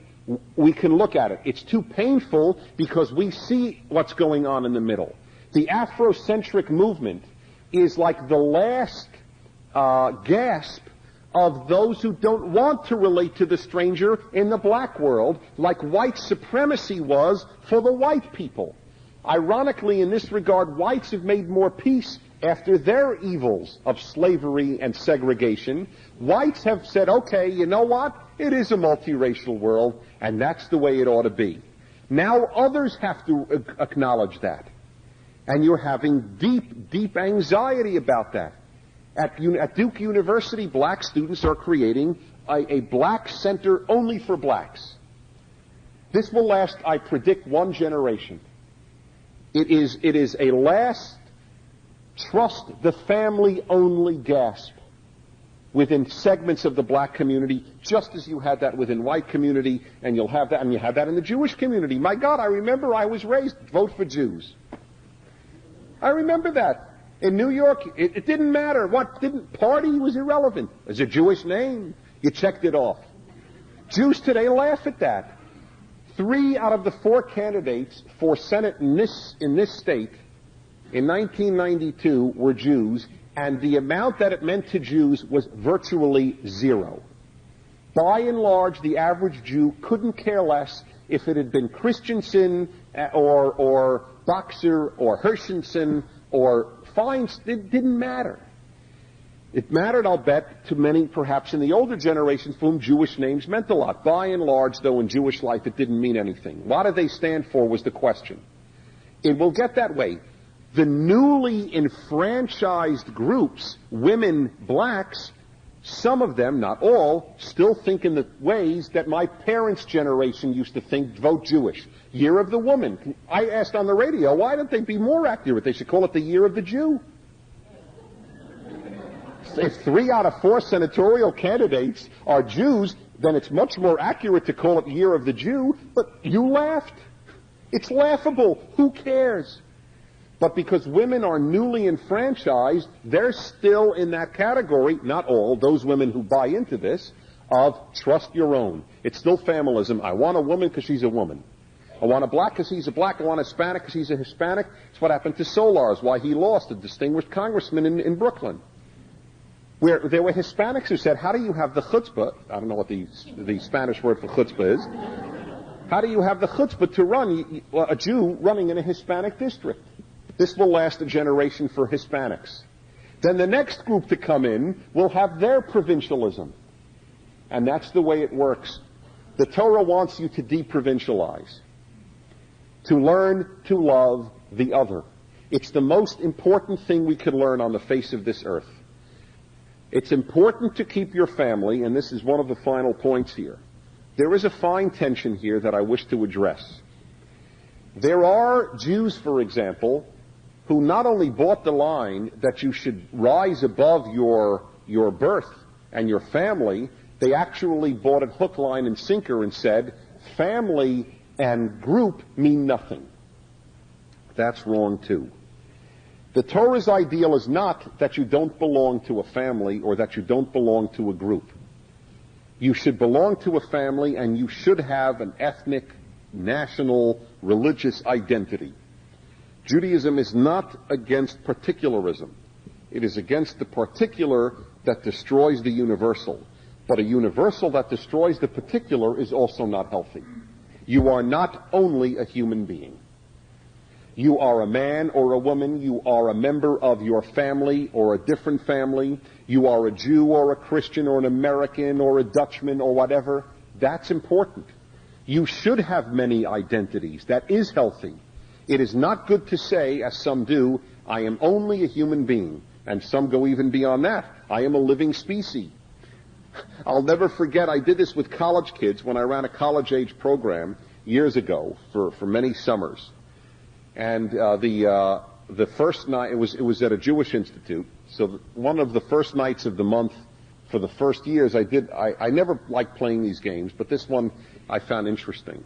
we can look at it. It's too painful because we see what's going on in the middle. The Afrocentric movement is like the last gasp of those who don't want to relate to the stranger in the black world, like white supremacy was for the white people. Ironically, in this regard, whites have made more peace after their evils of slavery and segregation. Whites have said, okay, you know what? It is a multiracial world, and that's the way it ought to be. Now others have to acknowledge that. And you're having deep, deep anxiety about that. At Duke University, black students are creating a black center only for blacks. This will last, I predict, one generation. It is a last trust the family only gasp within segments of the black community, just as you had that within white community, and you'll have that, and you had that in the Jewish community. My God, I remember I was raised, vote for Jews. I remember that. In New York, it didn't matter. Party was irrelevant. It was a Jewish name. You checked it off. Jews today laugh at that. 3 out of the 4 candidates for Senate in this state in 1992 were Jews, and the amount that it meant to Jews was virtually zero. By and large, the average Jew couldn't care less if it had been Christensen or Boxer or Hershenson or Feinstein. It didn't matter. It mattered, I'll bet, to many perhaps in the older generations for whom Jewish names meant a lot. By and large, though, in Jewish life it didn't mean anything. What did they stand for was the question. It will get that way. The newly enfranchised groups, women, blacks, some of them, not all, still think in the ways that my parents' generation used to think, vote Jewish. Year of the Woman. I asked on the radio, why don't they be more accurate? They should call it the Year of the Jew. If 3 out of 4 senatorial candidates are Jews, then it's much more accurate to call it Year of the Jew, but you laughed. It's laughable. Who cares? But because women are newly enfranchised, they're still in that category, not all, those women who buy into this, of trust your own. It's still familism. I want a woman because she's a woman. I want a black because he's a black. I want a Hispanic because he's a Hispanic. It's what happened to Solars, why he lost, a distinguished congressman in Brooklyn. Where there were Hispanics who said, how do you have the chutzpah? I don't know what the Spanish word for chutzpah is. How do you have the chutzpah to run a Jew running in a Hispanic district? This will last a generation for Hispanics. Then the next group to come in will have their provincialism. And that's the way it works. The Torah wants you to deprovincialize, to learn to love the other. It's the most important thing we could learn on the face of this earth. It's important to keep your family, and this is one of the final points here. There is a fine tension here that I wish to address. There are Jews, for example, who not only bought the line that you should rise above your birth and your family, they actually bought it hook, line, and sinker and said, family and group mean nothing. That's wrong too. The Torah's ideal is not that you don't belong to a family or that you don't belong to a group. You should belong to a family and you should have an ethnic, national, religious identity. Judaism is not against particularism. It is against the particular that destroys the universal. But a universal that destroys the particular is also not healthy. You are not only a human being. You are a man or a woman. You are a member of your family or a different family. You are a Jew or a Christian or an American or a Dutchman or whatever. That's important. You should have many identities. That is healthy. It is not good to say, as some do, I am only a human being. And some go even beyond that. I am a living species. I'll never forget, I did this with college kids when I ran a college-age program years ago for many summers. And the first night, it was at a Jewish institute, so one of the first nights of the month for the first years I never liked playing these games, but this one I found interesting.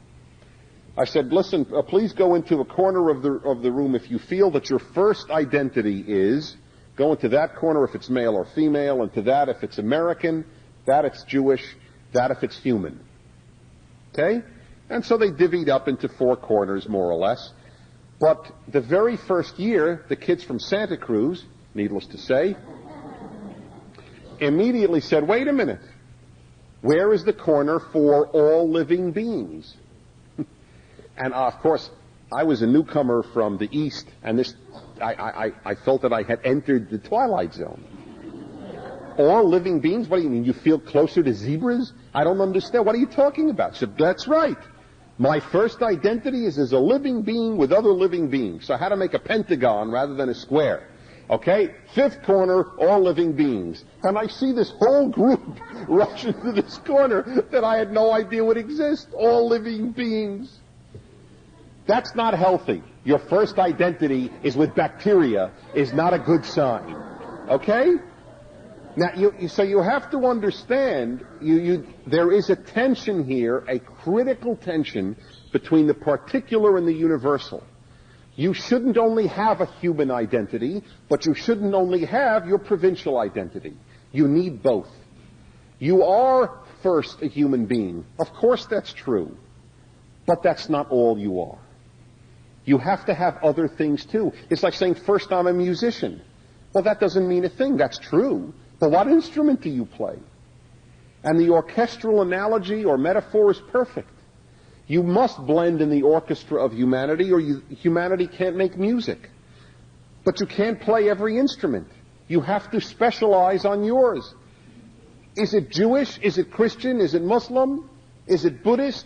I said, listen, please go into a corner of the room if you feel that your first identity is, go into that corner if it's male or female, and to that if it's American, that it's Jewish, that if it's human. Okay? And so they divvied up into 4 corners, more or less. But the very first year, the kids from Santa Cruz, needless to say, immediately said, wait a minute, where is the corner for all living beings? And of course, I was a newcomer from the East, and I felt that I had entered the Twilight Zone. All living beings? What do you mean? You feel closer to zebras? I don't understand. What are you talking about? So that's right. My first identity is as a living being with other living beings. So I had to make a pentagon rather than a square. Okay? 5th corner, all living beings. And I see this whole group rush into this corner that I had no idea would exist. All living beings. That's not healthy. Your first identity is with bacteria is not a good sign. Okay? Now, so you have to understand, there is a tension here, a critical tension between the particular and the universal. You shouldn't only have a human identity, but you shouldn't only have your provincial identity. You need both. You are first a human being. Of course that's true. But that's not all you are. You have to have other things too. It's like saying, first I'm a musician. Well, that doesn't mean a thing. That's true. But what instrument do you play? And the orchestral analogy or metaphor is perfect. You must blend in the orchestra of humanity, or humanity can't make music. But you can't play every instrument. You have to specialize on yours. Is it Jewish? Is it Christian? Is it Muslim? Is it Buddhist?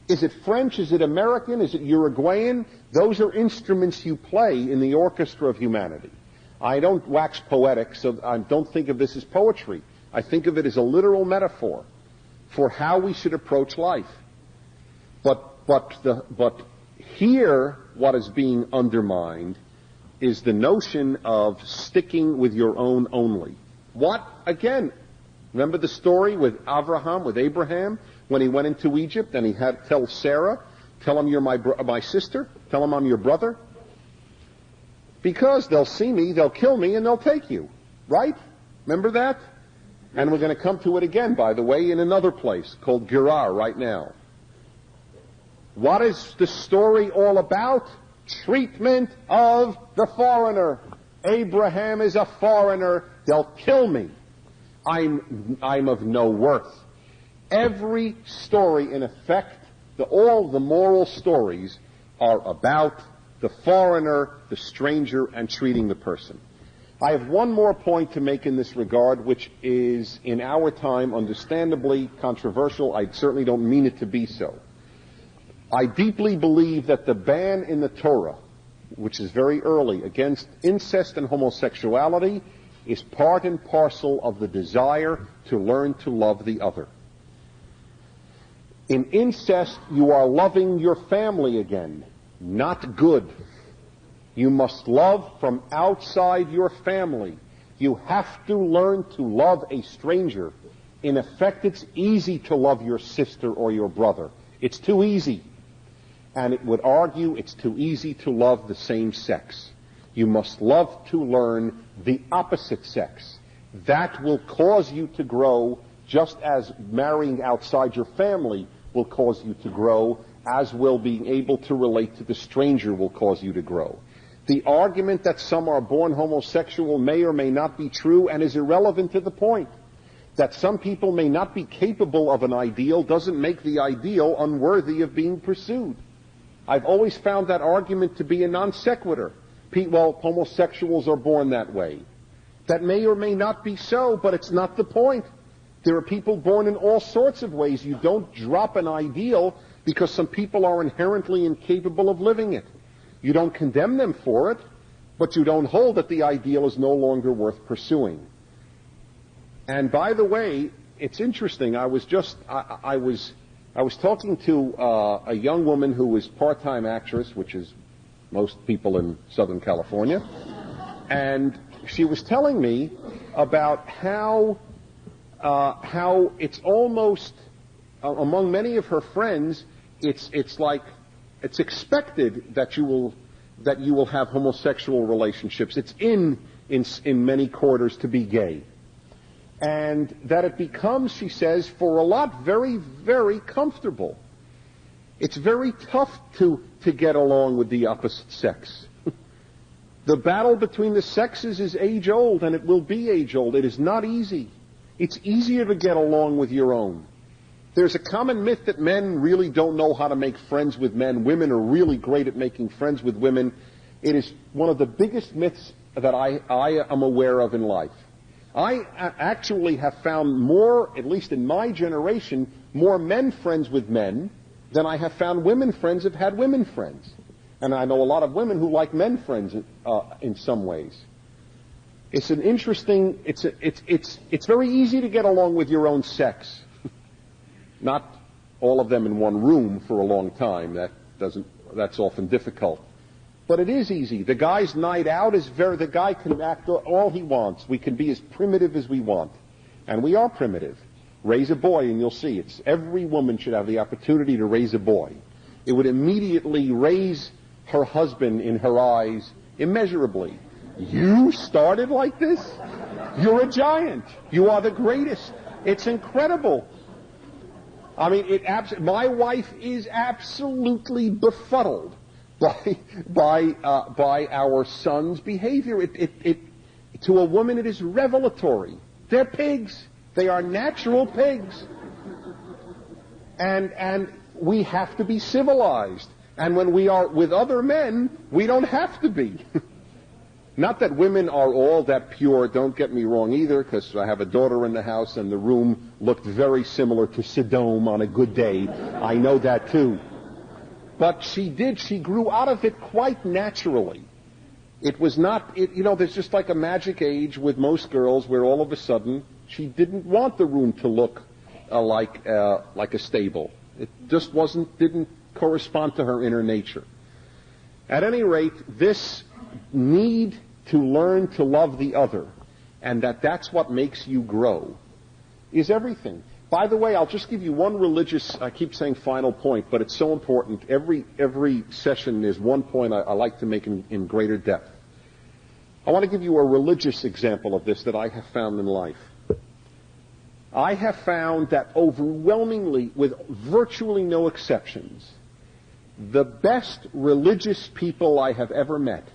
Is it French? Is it American? Is it Uruguayan? Those are instruments you play in the orchestra of humanity. I don't wax poetic, so I don't think of this as poetry. I think of it as a literal metaphor for how we should approach life. But here, what is being undermined is the notion of sticking with your own only. What? Again, remember the story with Abraham, when he went into Egypt and he had to tell Sarah, tell him you're my sister, tell him I'm your brother? Because they'll see me, they'll kill me, and they'll take you. Right? Remember that? And we're going to come to it again, by the way, in another place called Gerar right now. What is the story all about? Treatment of the foreigner. Abraham is a foreigner. They'll kill me. I'm of no worth. Every story, in effect, all the moral stories are about the foreigner, the stranger, and treating the person. I have one more point to make in this regard, which is, in our time, understandably controversial. I certainly don't mean it to be so. I deeply believe that the ban in the Torah, which is very early, against incest and homosexuality, is part and parcel of the desire to learn to love the other. In incest, you are loving your family again. Not good. You must love from outside your family. You have to learn to love a stranger. In effect, it's easy to love your sister or your brother. It's too easy. And it would argue it's too easy to love the same sex. You must love to learn the opposite sex. That will cause you to grow, just as marrying outside your family will cause you to grow, as will being able to relate to the stranger will cause you to grow. The argument that some are born homosexual may or may not be true and is irrelevant to the point. That some people may not be capable of an ideal doesn't make the ideal unworthy of being pursued. I've always found that argument to be a non sequitur. Well, homosexuals are born that way. That may or may not be so, but it's not the point. There are people born in all sorts of ways. You don't drop an ideal because some people are inherently incapable of living it. You don't condemn them for it, but you don't hold that the ideal is no longer worth pursuing. And by the way, it's interesting. I was talking to a young woman who was part-time actress, which is most people in Southern California, and she was telling me about how it's almost among many of her friends, it's like it's expected that you will have homosexual relationships. It's in many quarters to be gay. And that it becomes, she says, for a lot very, very comfortable. It's very tough to get along with the opposite sex. The battle between the sexes is age-old, and it will be age-old. It is not easy. It's easier to get along with your own. There's a common myth that men really don't know how to make friends with men. Women are really great at making friends with women. It is one of the biggest myths that I am aware of in life. I actually have found more, at least in my generation, more men friends with men than I have found women friends have had women friends. And I know a lot of women who like men friends in some ways. It's an interesting, it's very easy to get along with your own sex. Not all of them in one room for a long time. That's often difficult. But it is easy. The guy's night out the guy can act all he wants. We can be as primitive as we want. And we are primitive. Raise a boy and you'll see. Every woman should have the opportunity to raise a boy. It would immediately raise her husband in her eyes immeasurably. You started like this? You're a giant. You are the greatest. It's incredible. I mean, my wife is absolutely befuddled by our son's behavior. To a woman, it is revelatory. They're pigs. They are natural pigs. And we have to be civilized. And when we are with other men, we don't have to be. Not that women are all that pure, don't get me wrong either, because I have a daughter in the house and the room looked very similar to Sodom on a good day. I know that too. But she grew out of it quite naturally. It was not, there's just like a magic age with most girls where all of a sudden she didn't want the room to look like a stable. It just didn't correspond to her inner nature. At any rate, this need to learn to love the other, and that's what makes you grow, is everything. By the way, I'll just give you one I keep saying final point, but it's so important. Every session is one point I like to make in greater depth. I want to give you a religious example of this that I have found in life. I have found that overwhelmingly, with virtually no exceptions, the best religious people I have ever met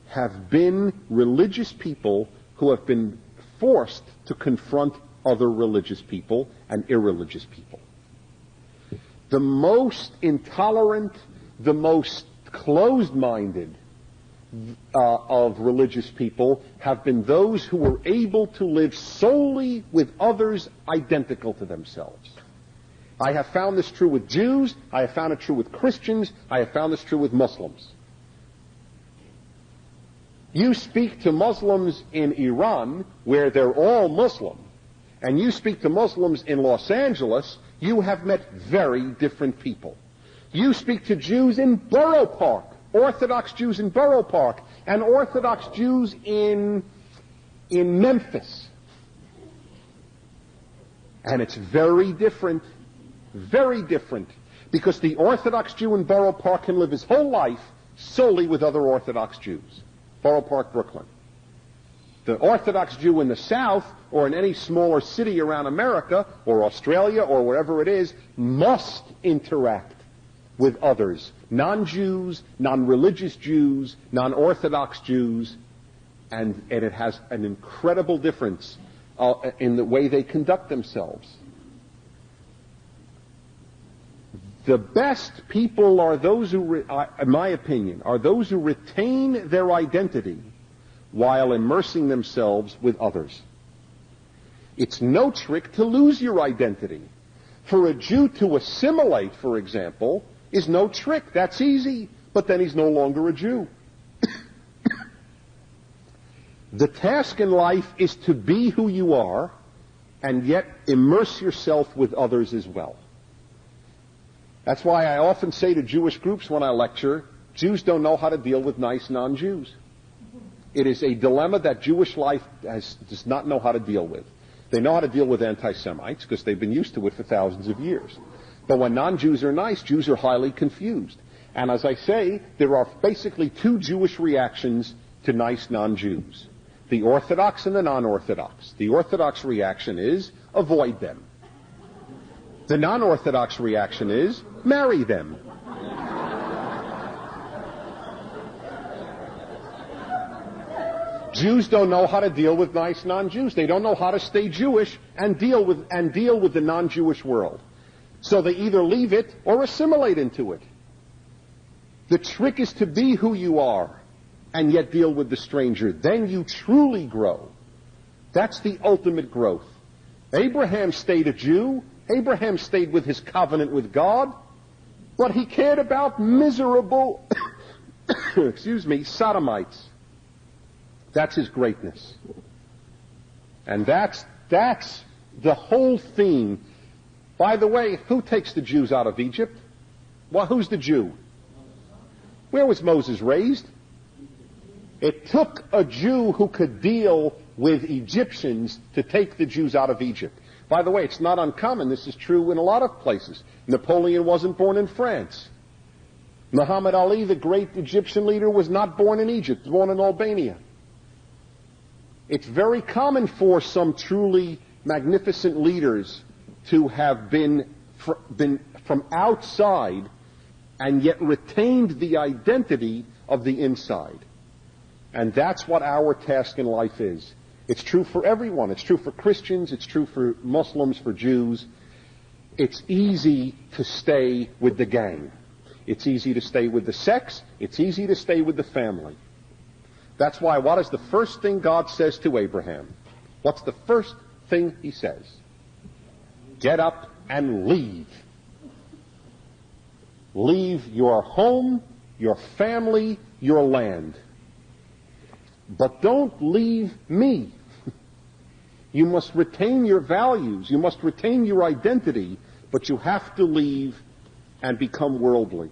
have been religious people who have been forced to confront other religious people and irreligious people. The most intolerant, the most closed-minded of religious people have been those who were able to live solely with others identical to themselves. I have found this true with Jews, I have found it true with Christians, I have found this true with Muslims. You speak to Muslims in Iran, where they're all Muslim, and you speak to Muslims in Los Angeles, you have met very different people. You speak to Jews in Borough Park, Orthodox Jews in Borough Park, and Orthodox Jews in Memphis. And it's very different, because the Orthodox Jew in Borough Park can live his whole life solely with other Orthodox Jews. Borough Park, Brooklyn. The Orthodox Jew in the South, or in any smaller city around America, or Australia, or wherever it is, must interact with others. Non-Jews, non-religious Jews, non-Orthodox Jews, and it has an incredible difference in the way they conduct themselves. The best people are those who, in my opinion, are those who retain their identity while immersing themselves with others. It's no trick to lose your identity. For a Jew to assimilate, for example, is no trick. That's easy, but then he's no longer a Jew. The task in life is to be who you are and yet immerse yourself with others as well. That's why I often say to Jewish groups when I lecture, Jews don't know how to deal with nice non-Jews. It is a dilemma that Jewish life does not know how to deal with. They know how to deal with anti-Semites because they've been used to it for thousands of years. But when non-Jews are nice, Jews are highly confused. And as I say, there are basically two Jewish reactions to nice non-Jews. The Orthodox and the non-Orthodox. The Orthodox reaction is, avoid them. The non-Orthodox reaction is, marry them. Jews don't know how to deal with nice non-Jews. They don't know how to stay Jewish and deal with the non-Jewish world. So they either leave it or assimilate into it. The trick is to be who you are and yet deal with the stranger. Then you truly grow. That's the ultimate growth. Abraham stayed a Jew. Abraham stayed with his covenant with God. But he cared about miserable, Sodomites. That's his greatness. And that's the whole theme. By the way, who takes the Jews out of Egypt? Well, who's the Jew? Where was Moses raised? It took a Jew who could deal with Egyptians to take the Jews out of Egypt. By the way, it's not uncommon. This is true in a lot of places. Napoleon wasn't born in France. Muhammad Ali, the great Egyptian leader, was not born in Egypt, born in Albania. It's very common for some truly magnificent leaders to have been from outside and yet retained the identity of the inside. And that's what our task in life is. It's true for everyone. It's true for Christians. It's true for Muslims, for Jews. It's easy to stay with the gang. It's easy to stay with the sex. It's easy to stay with the family. That's why, what is the first thing God says to Abraham? What's the first thing he says? Get up and leave. Leave your home, your family, your land. But don't leave me. You must retain your values. You must retain your identity, but you have to leave and become worldly.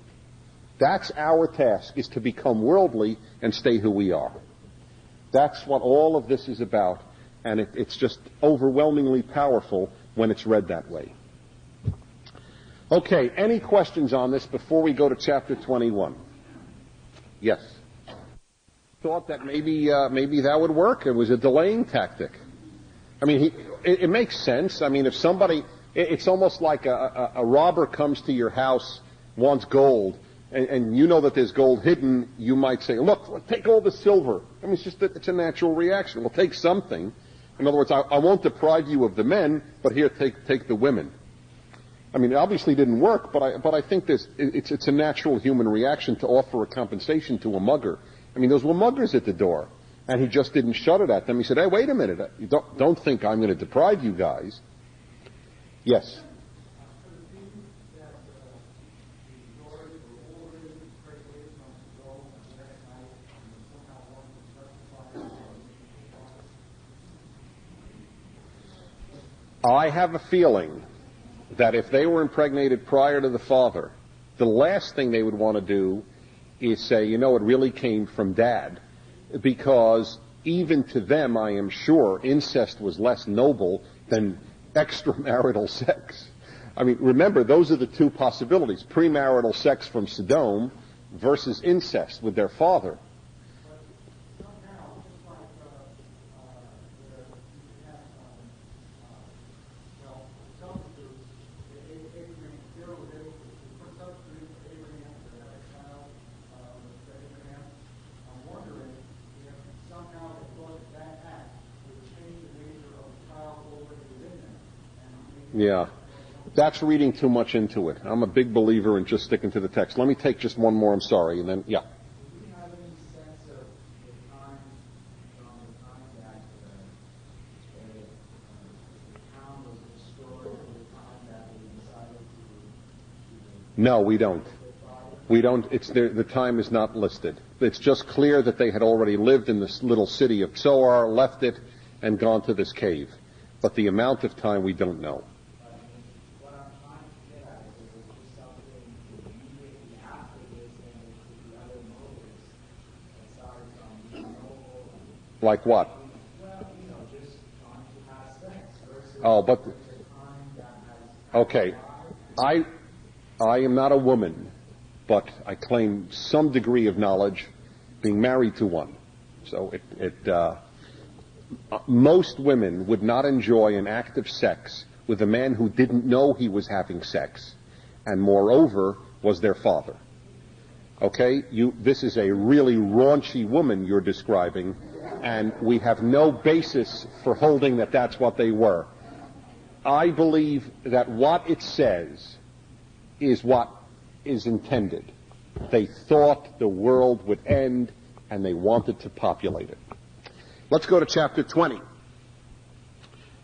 That's our task, is to become worldly and stay who we are. That's what all of this is about, and it's just overwhelmingly powerful when it's read that way. Okay, any questions on this before we go to chapter 21? Yes. Thought that maybe that would work. It was a delaying tactic. I mean, it makes sense. I mean, if somebody, it's almost like a robber comes to your house, wants gold, and you know that there's gold hidden, you might say, look, take all the silver. I mean, it's a natural reaction. Well, take something. In other words, I won't deprive you of the men, but here, take the women. I mean, it obviously didn't work, but I think it's a natural human reaction to offer a compensation to a mugger. I mean, those were muggers at the door, and he just didn't shut it at them. He said, hey, wait a minute. You don't think I'm going to deprive you guys. Yes? I have a feeling that if they were impregnated prior to the father, the last thing they would want to do is say, you know, it really came from dad. Because even to them, I am sure, incest was less noble than extramarital sex. I mean, remember, those are the two possibilities. Premarital sex from Sodom versus incest with their father. Yeah. That's reading too much into it. I'm a big believer in just sticking to the text. Let me take just one more, I'm sorry, and then, yeah. Do you have any sense of the time from the time that the town was destroyed to the time that they decided to... No, we don't. We don't. It's the time is not listed. It's just clear that they had already lived in this little city of Zoar, left it, and gone to this cave. But the amount of time we don't know. What I'm trying to get at is it was just something immediately after this and there could be other motives aside from being noble. Like what? Well, just trying to have sex versus Oh, but the time that has... okay. I am not a woman, but I claim some degree of knowledge, being married to one. So most women would not enjoy an act of sex with a man who didn't know he was having sex, and moreover was their father. Okay, this is a really raunchy woman you're describing, and we have no basis for holding that that's what they were. I believe that what it says is what is intended. They thought the world would end, and they wanted to populate it. Let's go to chapter 20.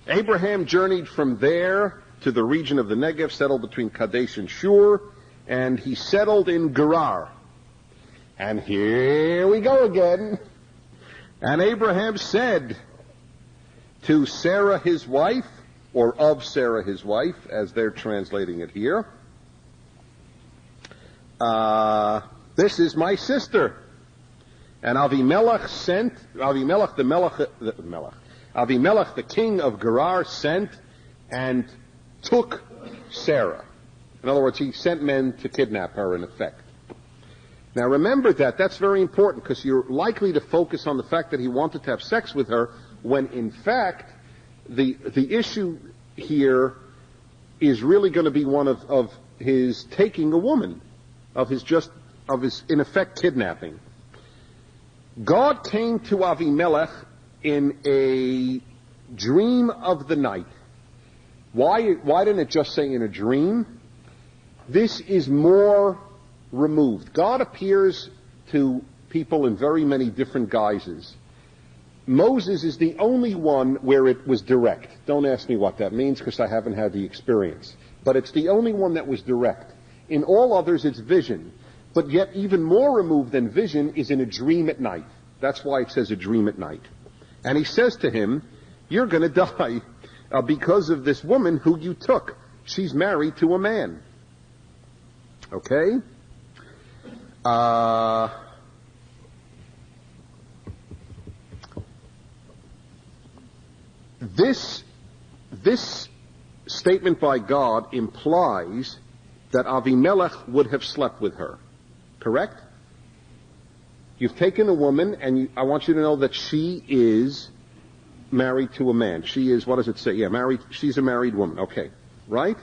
Abraham journeyed from there to the region of the Negev, settled between Kadesh and Shur, and he settled in Gerar. And here we go again. And Abraham said to Sarah his wife, or of Sarah his wife, as they're translating it here, this is my sister. And Avimelech the king of Gerar sent and took Sarah. In other words, he sent men to kidnap her, in effect. Now remember that's very important, because you're likely to focus on the fact that he wanted to have sex with her, when in fact the issue here is really going to be one of his taking a woman, of his in effect kidnapping. God came to Avimelech in a dream of the night. Why didn't it just say in a dream? This is more removed. God appears to people in very many different guises. Moses is the only one where it was direct. Don't ask me what that means, because I haven't had the experience. But it's the only one that was direct. In all others, it's vision. But yet even more removed than vision is in a dream at night. That's why it says a dream at night. And he says to him, you're going to die because of this woman who you took. She's married to a man. Okay? This statement by God implies that Avimelech would have slept with her. Correct? You've taken a woman, and I want you to know that she is married to a man. She is, what does it say? Yeah, married. She's a married woman. Okay. Right?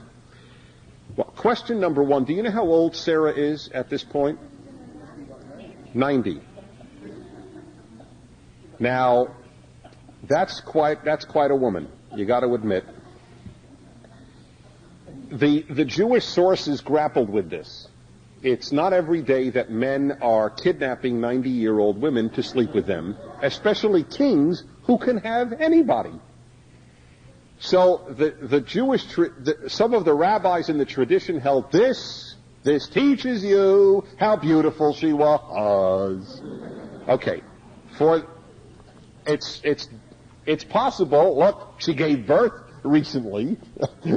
Well, question number one. Do you know how old Sarah is at this point? 90. Now, that's quite a woman. You got to admit. The Jewish sources grappled with this. It's not every day that men are kidnapping 90-year-old women to sleep with them, especially kings who can have anybody. So the Jewish, some of the rabbis in the tradition held this teaches you how beautiful she was. Okay, it's possible. Look, she gave birth recently,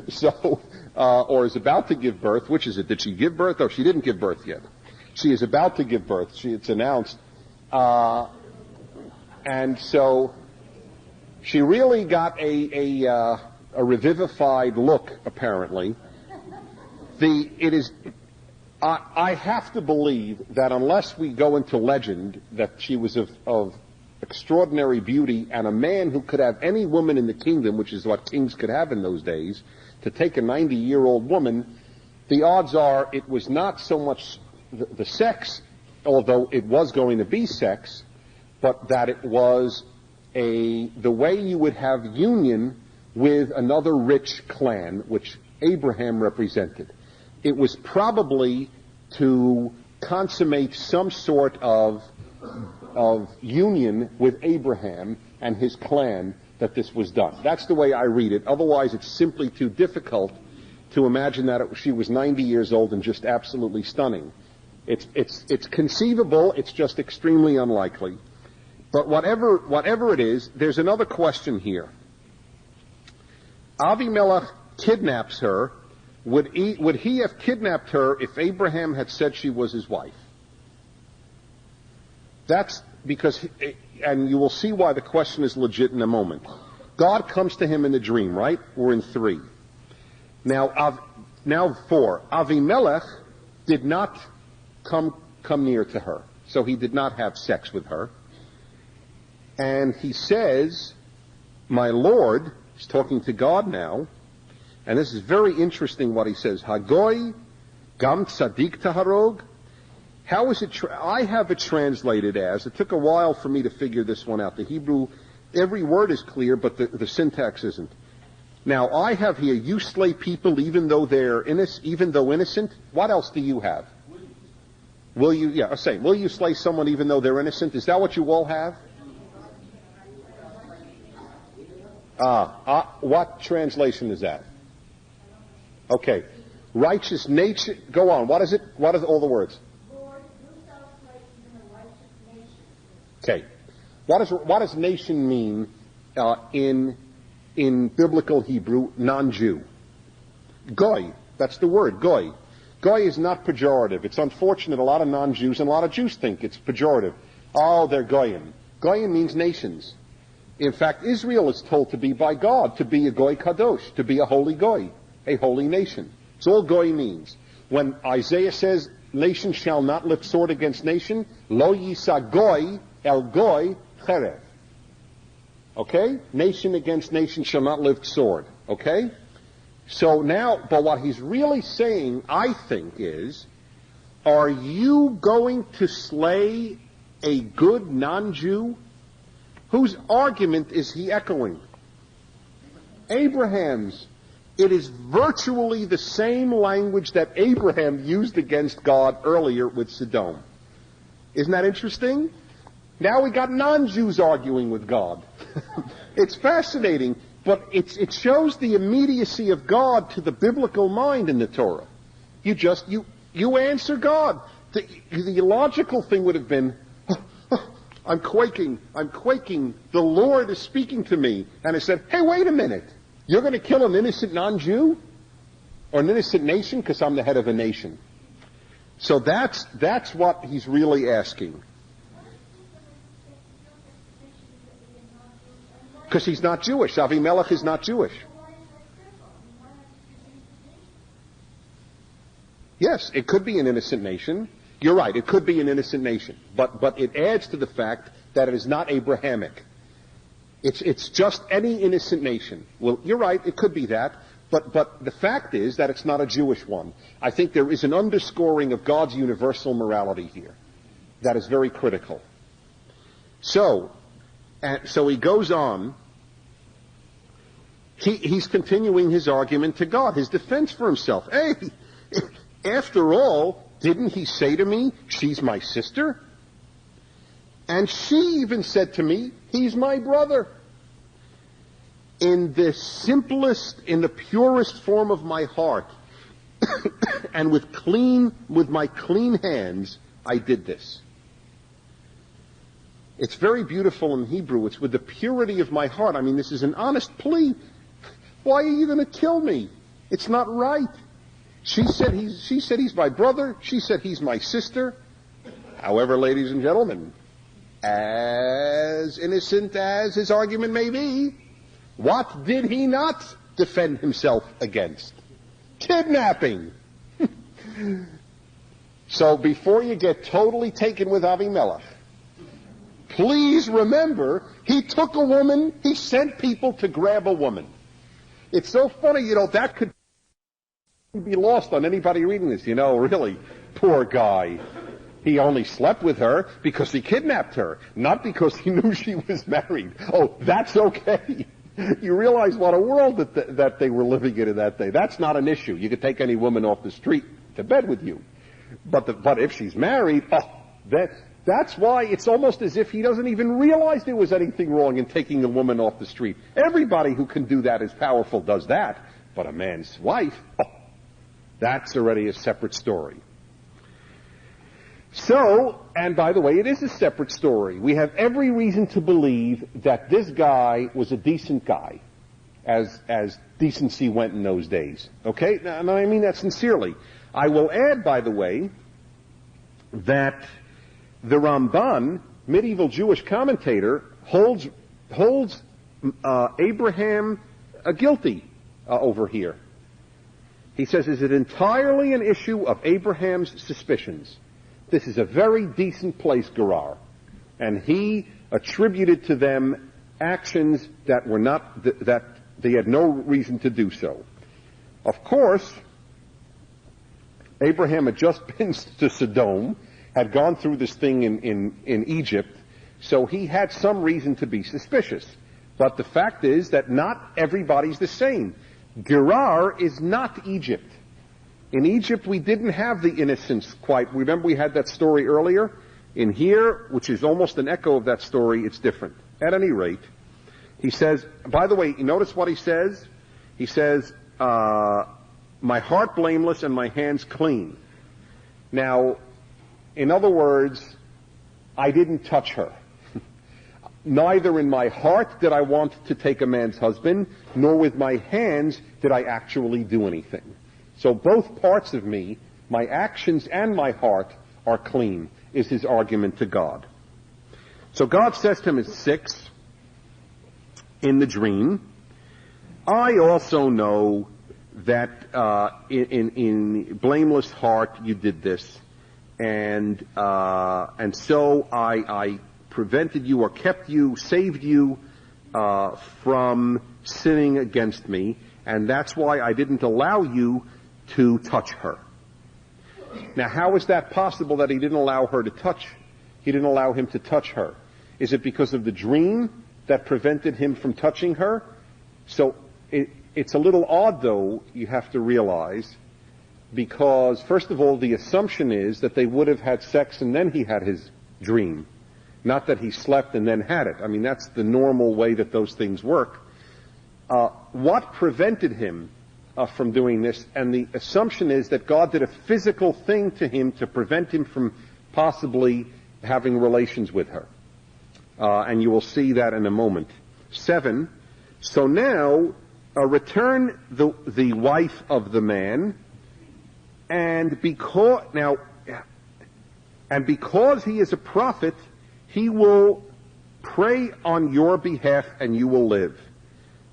so. Or is about to give birth. Which is it? Did she give birth? Oh, she didn't give birth yet. She is about to give birth. It's announced. And so she really got a revivified look, apparently. I have to believe that unless we go into legend that she was of extraordinary beauty, and a man who could have any woman in the kingdom, which is what kings could have in those days, to take a 90-year-old woman, the odds are it was not so much the sex, although it was going to be sex, but that it was the way you would have union with another rich clan, which Abraham represented. It was probably to consummate some sort of union with Abraham and his clan that this was done. That's the way I read it. Otherwise, it's simply too difficult to imagine that she was 90 years old and just absolutely stunning. It's conceivable. It's just extremely unlikely. But whatever it is, there's another question here. Avimelech kidnaps her. Would he have kidnapped her if Abraham had said she was his wife? That's because, and you will see why the question is legit in a moment. God comes to him in a dream, right? We're in 3. Now 4. Avimelech did not come near to her, so he did not have sex with her. And he says, my Lord, he's talking to God now, and this is very interesting what he says. Hagoy gam tzadik taharog. How is it? I have it translated as, it took a while for me to figure this one out. The Hebrew, every word is clear, but the syntax isn't. Now, I have here, you slay people even though innocent. What else do you have? Will you slay someone even though they're innocent? Is that what you all have? What translation is that? Okay. Righteous nature, go on. What is it? What are all the words? Okay. What does nation mean in biblical Hebrew, non-Jew? Goy. That's the word, goy. Goy is not pejorative. It's unfortunate a lot of non-Jews and a lot of Jews think it's pejorative. Oh, they're goyim. Goyim means nations. In fact, Israel is told to be by God, to be a goy kadosh, to be a holy goy, a holy nation. It's all goy means. When Isaiah says, nation shall not lift sword against nation, lo yisa goy el goy cherev. Okay? Nation against nation shall not lift sword. Okay? So now, but what he's really saying, I think, is, are you going to slay a good non-Jew? Whose argument is he echoing? Abraham's. It is virtually the same language that Abraham used against God earlier with Sodom. Isn't that interesting? Now we got non-Jews arguing with God. It's fascinating, but it shows the immediacy of God to the biblical mind in the Torah. You answer God. The logical thing would have been, I'm quaking, the Lord is speaking to me. And I said, hey, wait a minute, you're going to kill an innocent non-Jew? Or an innocent nation? Because I'm the head of a nation. So that's what he's really asking. Because he's not Jewish. Avimelech is not Jewish. Yes, it could be an innocent nation. You're right, it could be an innocent nation. But it adds to the fact that it is not Abrahamic. It's just any innocent nation. Well, you're right, it could be that. But the fact is that it's not a Jewish one. I think there is an underscoring of God's universal morality here that is very critical. So he goes on. He's continuing his argument to God, his defense for himself. Hey, after all, didn't he say to me, she's my sister? And she even said to me, he's my brother. In the simplest, in the purest form of my heart, and with my clean hands, I did this. It's very beautiful in Hebrew. It's with the purity of my heart. I mean, this is an honest plea. Why are you going to kill me? It's not right. She said he's my brother. She said he's my sister. However, ladies and gentlemen, as innocent as his argument may be, what did he not defend himself against? Kidnapping. So before you get totally taken with Avimelech, please remember, he took a woman, he sent people to grab a woman. It's so funny, that could be lost on anybody reading this. Really, poor guy. He only slept with her because he kidnapped her, not because he knew she was married. Oh, that's okay. You realize what a world that they were living in that day. That's not an issue. You could take any woman off the street to bed with you. But if she's married, that's why it's almost as if he doesn't even realize there was anything wrong in taking a woman off the street. Everybody who can do that is powerful does that. But a man's wife, that's already a separate story. So, and by the way, it is a separate story. We have every reason to believe that this guy was a decent guy, as decency went in those days. Okay? Now, I mean that sincerely. I will add, by the way, that the Ramban, medieval Jewish commentator, holds Abraham guilty over here. He says, is it entirely an issue of Abraham's suspicions? This is a very decent place, Gerar. And he attributed to them actions that were not, that they had no reason to do so. Of course, Abraham had just been to Sodom, had gone through this thing in Egypt, so he had some reason to be suspicious. But the fact is that not everybody's the same. Gerar is not Egypt. In Egypt, we didn't have the innocence quite. Remember we had that story earlier? In here, which is almost an echo of that story, it's different. At any rate, he says, by the way, notice what he says? He says, my heart blameless and my hands clean. Now, in other words, I didn't touch her. Neither in my heart did I want to take a man's husband, nor with my hands did I actually do anything. So both parts of me, my actions and my heart, are clean, is his argument to God. So God says to him in 6, in the dream, I also know that in blameless heart you did this, and so I prevented you or kept you, saved you from sinning against me, and that's why I didn't allow you to touch her. Now, how is that possible that he didn't allow her to touch? He didn't allow him to touch her. Is it because of the dream that prevented him from touching her? So it's a little odd, though, you have to realize, because, first of all, the assumption is that they would have had sex and then he had his dream. Not that he slept and then had it. I mean, that's the normal way that those things work. What prevented him from doing this? And the assumption is that God did a physical thing to him to prevent him from possibly having relations with her. And you will see that in a moment. 7, so now return the wife of the man, and because he is a prophet, he will pray on your behalf and you will live.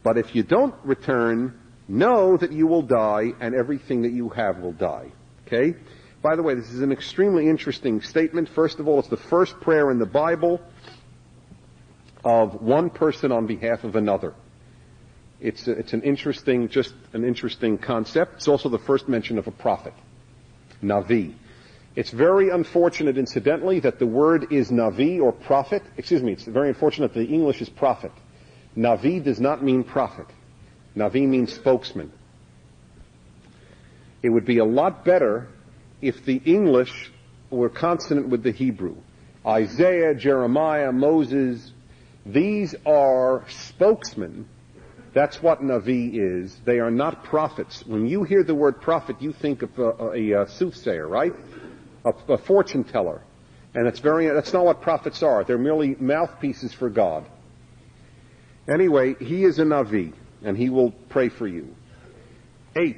But if you don't return, know that you will die and everything that you have will die. Okay? By the way, this is an extremely interesting statement. First of all, it's the first prayer in the Bible of one person on behalf of another. It's an interesting concept. It's also the first mention of a prophet, Navi. It's very unfortunate, incidentally, that the word is Navi or prophet. It's very unfortunate that the English is prophet. Navi does not mean prophet. Navi means spokesman. It would be a lot better if the English were consonant with the Hebrew. Isaiah, Jeremiah, Moses, these are spokesmen. That's what Navi is. They are not prophets. When you hear the word prophet, you think of a soothsayer, right? A fortune teller. And that's not what prophets are. They're merely mouthpieces for God. Anyway, he is a Navi, and he will pray for you. 8.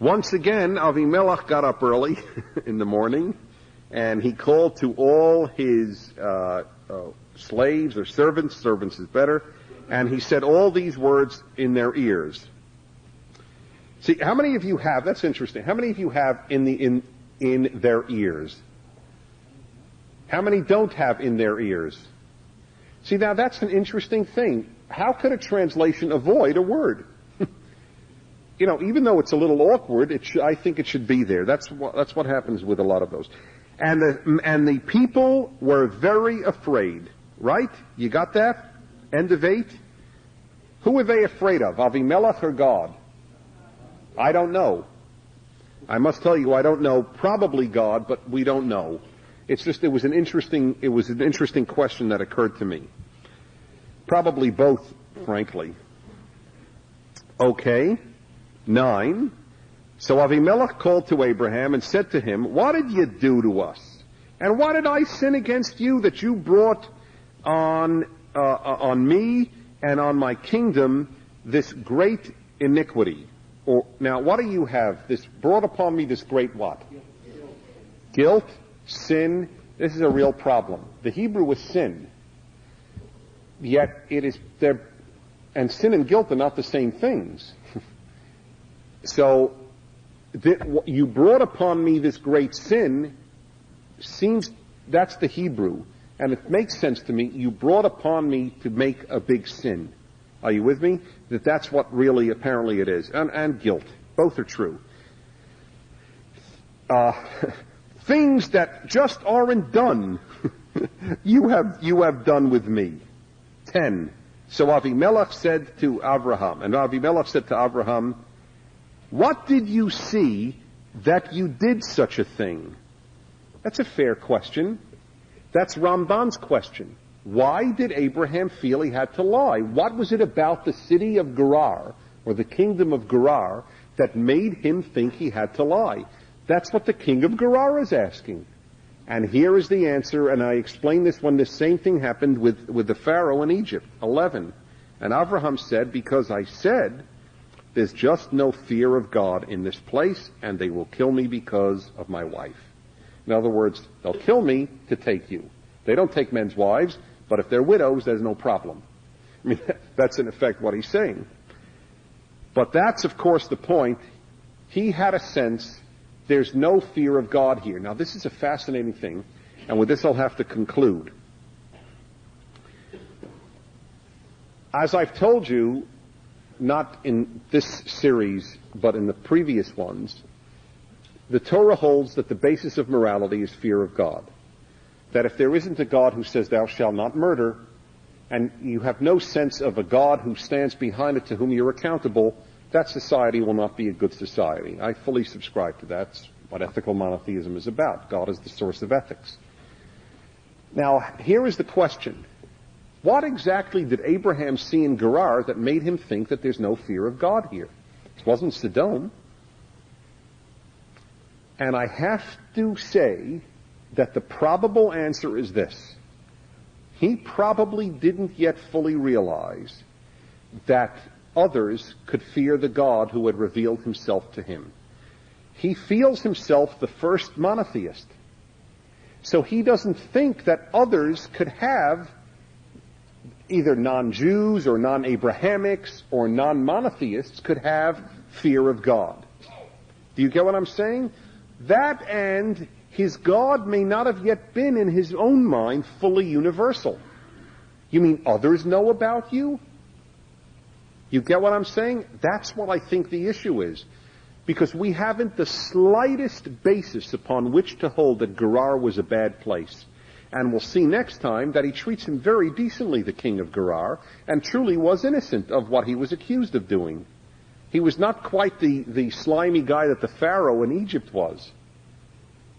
Once again, Avimelech got up early in the morning, and he called to all his slaves or servants is better, and he said all these words in their ears. See, how many of you have, that's interesting, how many of you have in their ears? How many don't have in their ears? See, now that's an interesting thing. How could a translation avoid a word? Even though it's a little awkward, I think it should be there. That's what happens with a lot of those. And the people were very afraid, right? You got that? End of 8. Who are they afraid of, Avimelech or God? I don't know. I must tell you, I don't know. Probably God, but we don't know. It's just, it was an interesting question that occurred to me. Probably both, frankly. Okay. 9. So Avimelech called to Abraham and said to him, what did you do to us? And what did I sin against you that you brought on me and on my kingdom this great iniquity? Or, now, what do you have? This brought upon me this great what? Guilt, sin. This is a real problem. The Hebrew is sin. Yet it is there, and sin and guilt are not the same things. So, you brought upon me this great sin, seems, that's the Hebrew, and it makes sense to me. You brought upon me to make a big sin. Are you with me? That's what really apparently it is. And guilt. Both are true. Things that just aren't done, you have done with me. 10. So Avimelech said to Abraham, and Avimelech said to Abraham, what did you see that you did such a thing? That's a fair question. That's Ramban's question. Why did Abraham feel he had to lie? What was it about the city of Gerar, or the kingdom of Gerar, that made him think he had to lie? That's what the king of Gerar is asking. And here is the answer, and I explained this when the same thing happened with the Pharaoh in Egypt. 11. And Abraham said, because I said, there's just no fear of God in this place, and they will kill me because of my wife. In other words, they'll kill me to take you. They don't take men's wives, but if they're widows, there's no problem. I mean, that's in effect what he's saying. But that's, of course, the point. He had a sense there's no fear of God here. Now, this is a fascinating thing, and with this I'll have to conclude. As I've told you, not in this series, but in the previous ones, the Torah holds that the basis of morality is fear of God. That if there isn't a God who says, thou shalt not murder, and you have no sense of a God who stands behind it to whom you're accountable, that society will not be a good society. I fully subscribe to that. That's what ethical monotheism is about. God is the source of ethics. Now, here is the question. What exactly did Abraham see in Gerar that made him think that there's no fear of God here? It wasn't Sodom. And I have to say that the probable answer is this. He probably didn't yet fully realize that others could fear the God who had revealed himself to him. He feels himself the first monotheist. So he doesn't think that others could have, either non-Jews or non-Abrahamics or non-monotheists could have fear of God. Do you get what I'm saying? That and his God may not have yet been in his own mind fully universal. You mean others know about you? You get what I'm saying? That's what I think the issue is. Because we haven't the slightest basis upon which to hold that Gerar was a bad place. And we'll see next time that he treats him very decently, the king of Gerar, and truly was innocent of what he was accused of doing. He was not quite the slimy guy that the Pharaoh in Egypt was.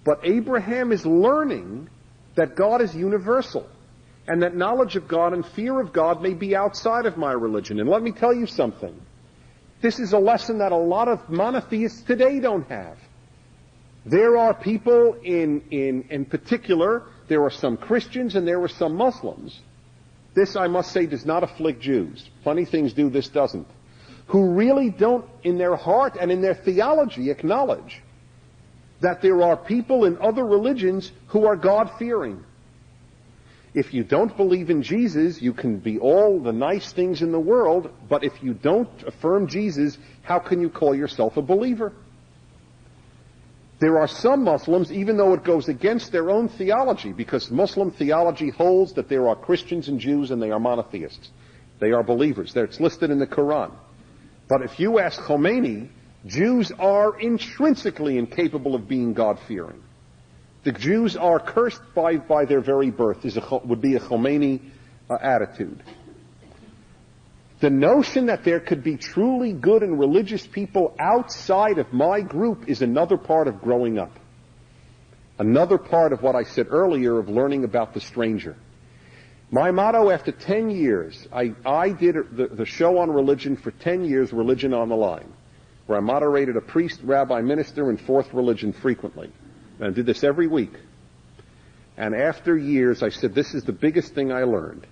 But Abraham is learning that God is universal, and that knowledge of God and fear of God may be outside of my religion. And let me tell you something. This is a lesson that a lot of monotheists today don't have. There are people in particular, there are some Christians and there are some Muslims. This, I must say, does not afflict Jews. Funny things do, this doesn't. Who really don't, in their heart and in their theology, acknowledge that there are people in other religions who are God-fearing. If you don't believe in Jesus, you can be all the nice things in the world, but if you don't affirm Jesus, how can you call yourself a believer? There are some Muslims, even though it goes against their own theology, because Muslim theology holds that there are Christians and Jews and they are monotheists. They are believers. It's listed in the Quran. But if you ask Khomeini, Jews are intrinsically incapable of being God-fearing. The Jews are cursed by their very birth, would be a Khomeini attitude. The notion that there could be truly good and religious people outside of my group is another part of growing up. Another part of what I said earlier of learning about the stranger. My motto after 10 years, I did the show on religion for 10 years, Religion on the Line, where I moderated a priest, rabbi, minister, and fourth religion frequently. And I did this every week. And after years, I said, this is the biggest thing I learned.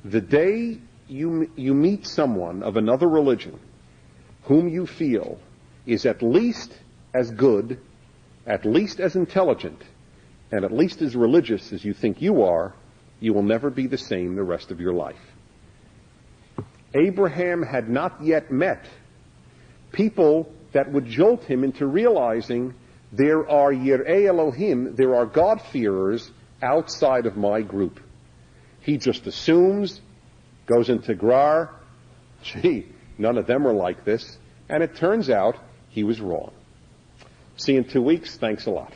The day you meet someone of another religion whom you feel is at least as good, at least as intelligent, and at least as religious as you think you are, you will never be the same the rest of your life. Abraham had not yet met people that would jolt him into realizing there are Yirei Elohim, there are God-fearers outside of my group. He just assumes, goes into Gerar, gee, none of them are like this, and it turns out he was wrong. See you in 2 weeks. Thanks a lot.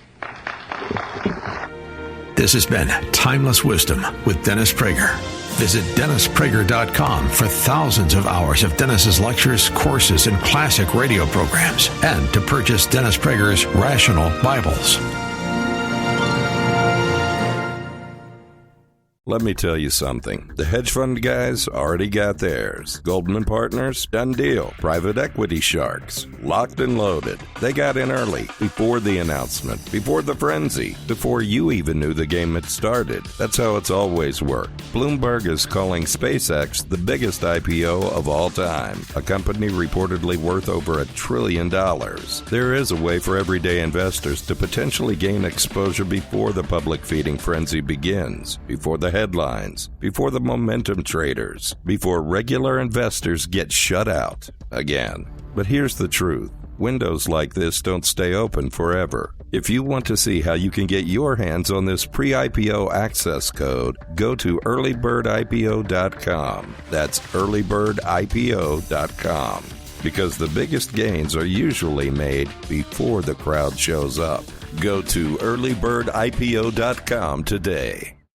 This has been Timeless Wisdom with Dennis Prager. Visit DennisPrager.com for thousands of hours of Dennis's lectures, courses, and classic radio programs, and to purchase Dennis Prager's Rational Bibles. Let me tell you something. The hedge fund guys already got theirs. Goldman Partners, done deal. Private equity sharks, locked and loaded. They got in early, before the announcement, before the frenzy, before you even knew the game had started. That's how it's always worked. Bloomberg is calling SpaceX the biggest IPO of all time, a company reportedly worth over $1 trillion. There is a way for everyday investors to potentially gain exposure before the public feeding frenzy begins, before the headlines, before the momentum traders, before regular investors get shut out again. But here's the truth. Windows like this don't stay open forever. If you want to see how you can get your hands on this pre-IPO access code, go to earlybirdIPO.com. That's earlybirdIPO.com. Because the biggest gains are usually made before the crowd shows up. Go to earlybirdIPO.com today.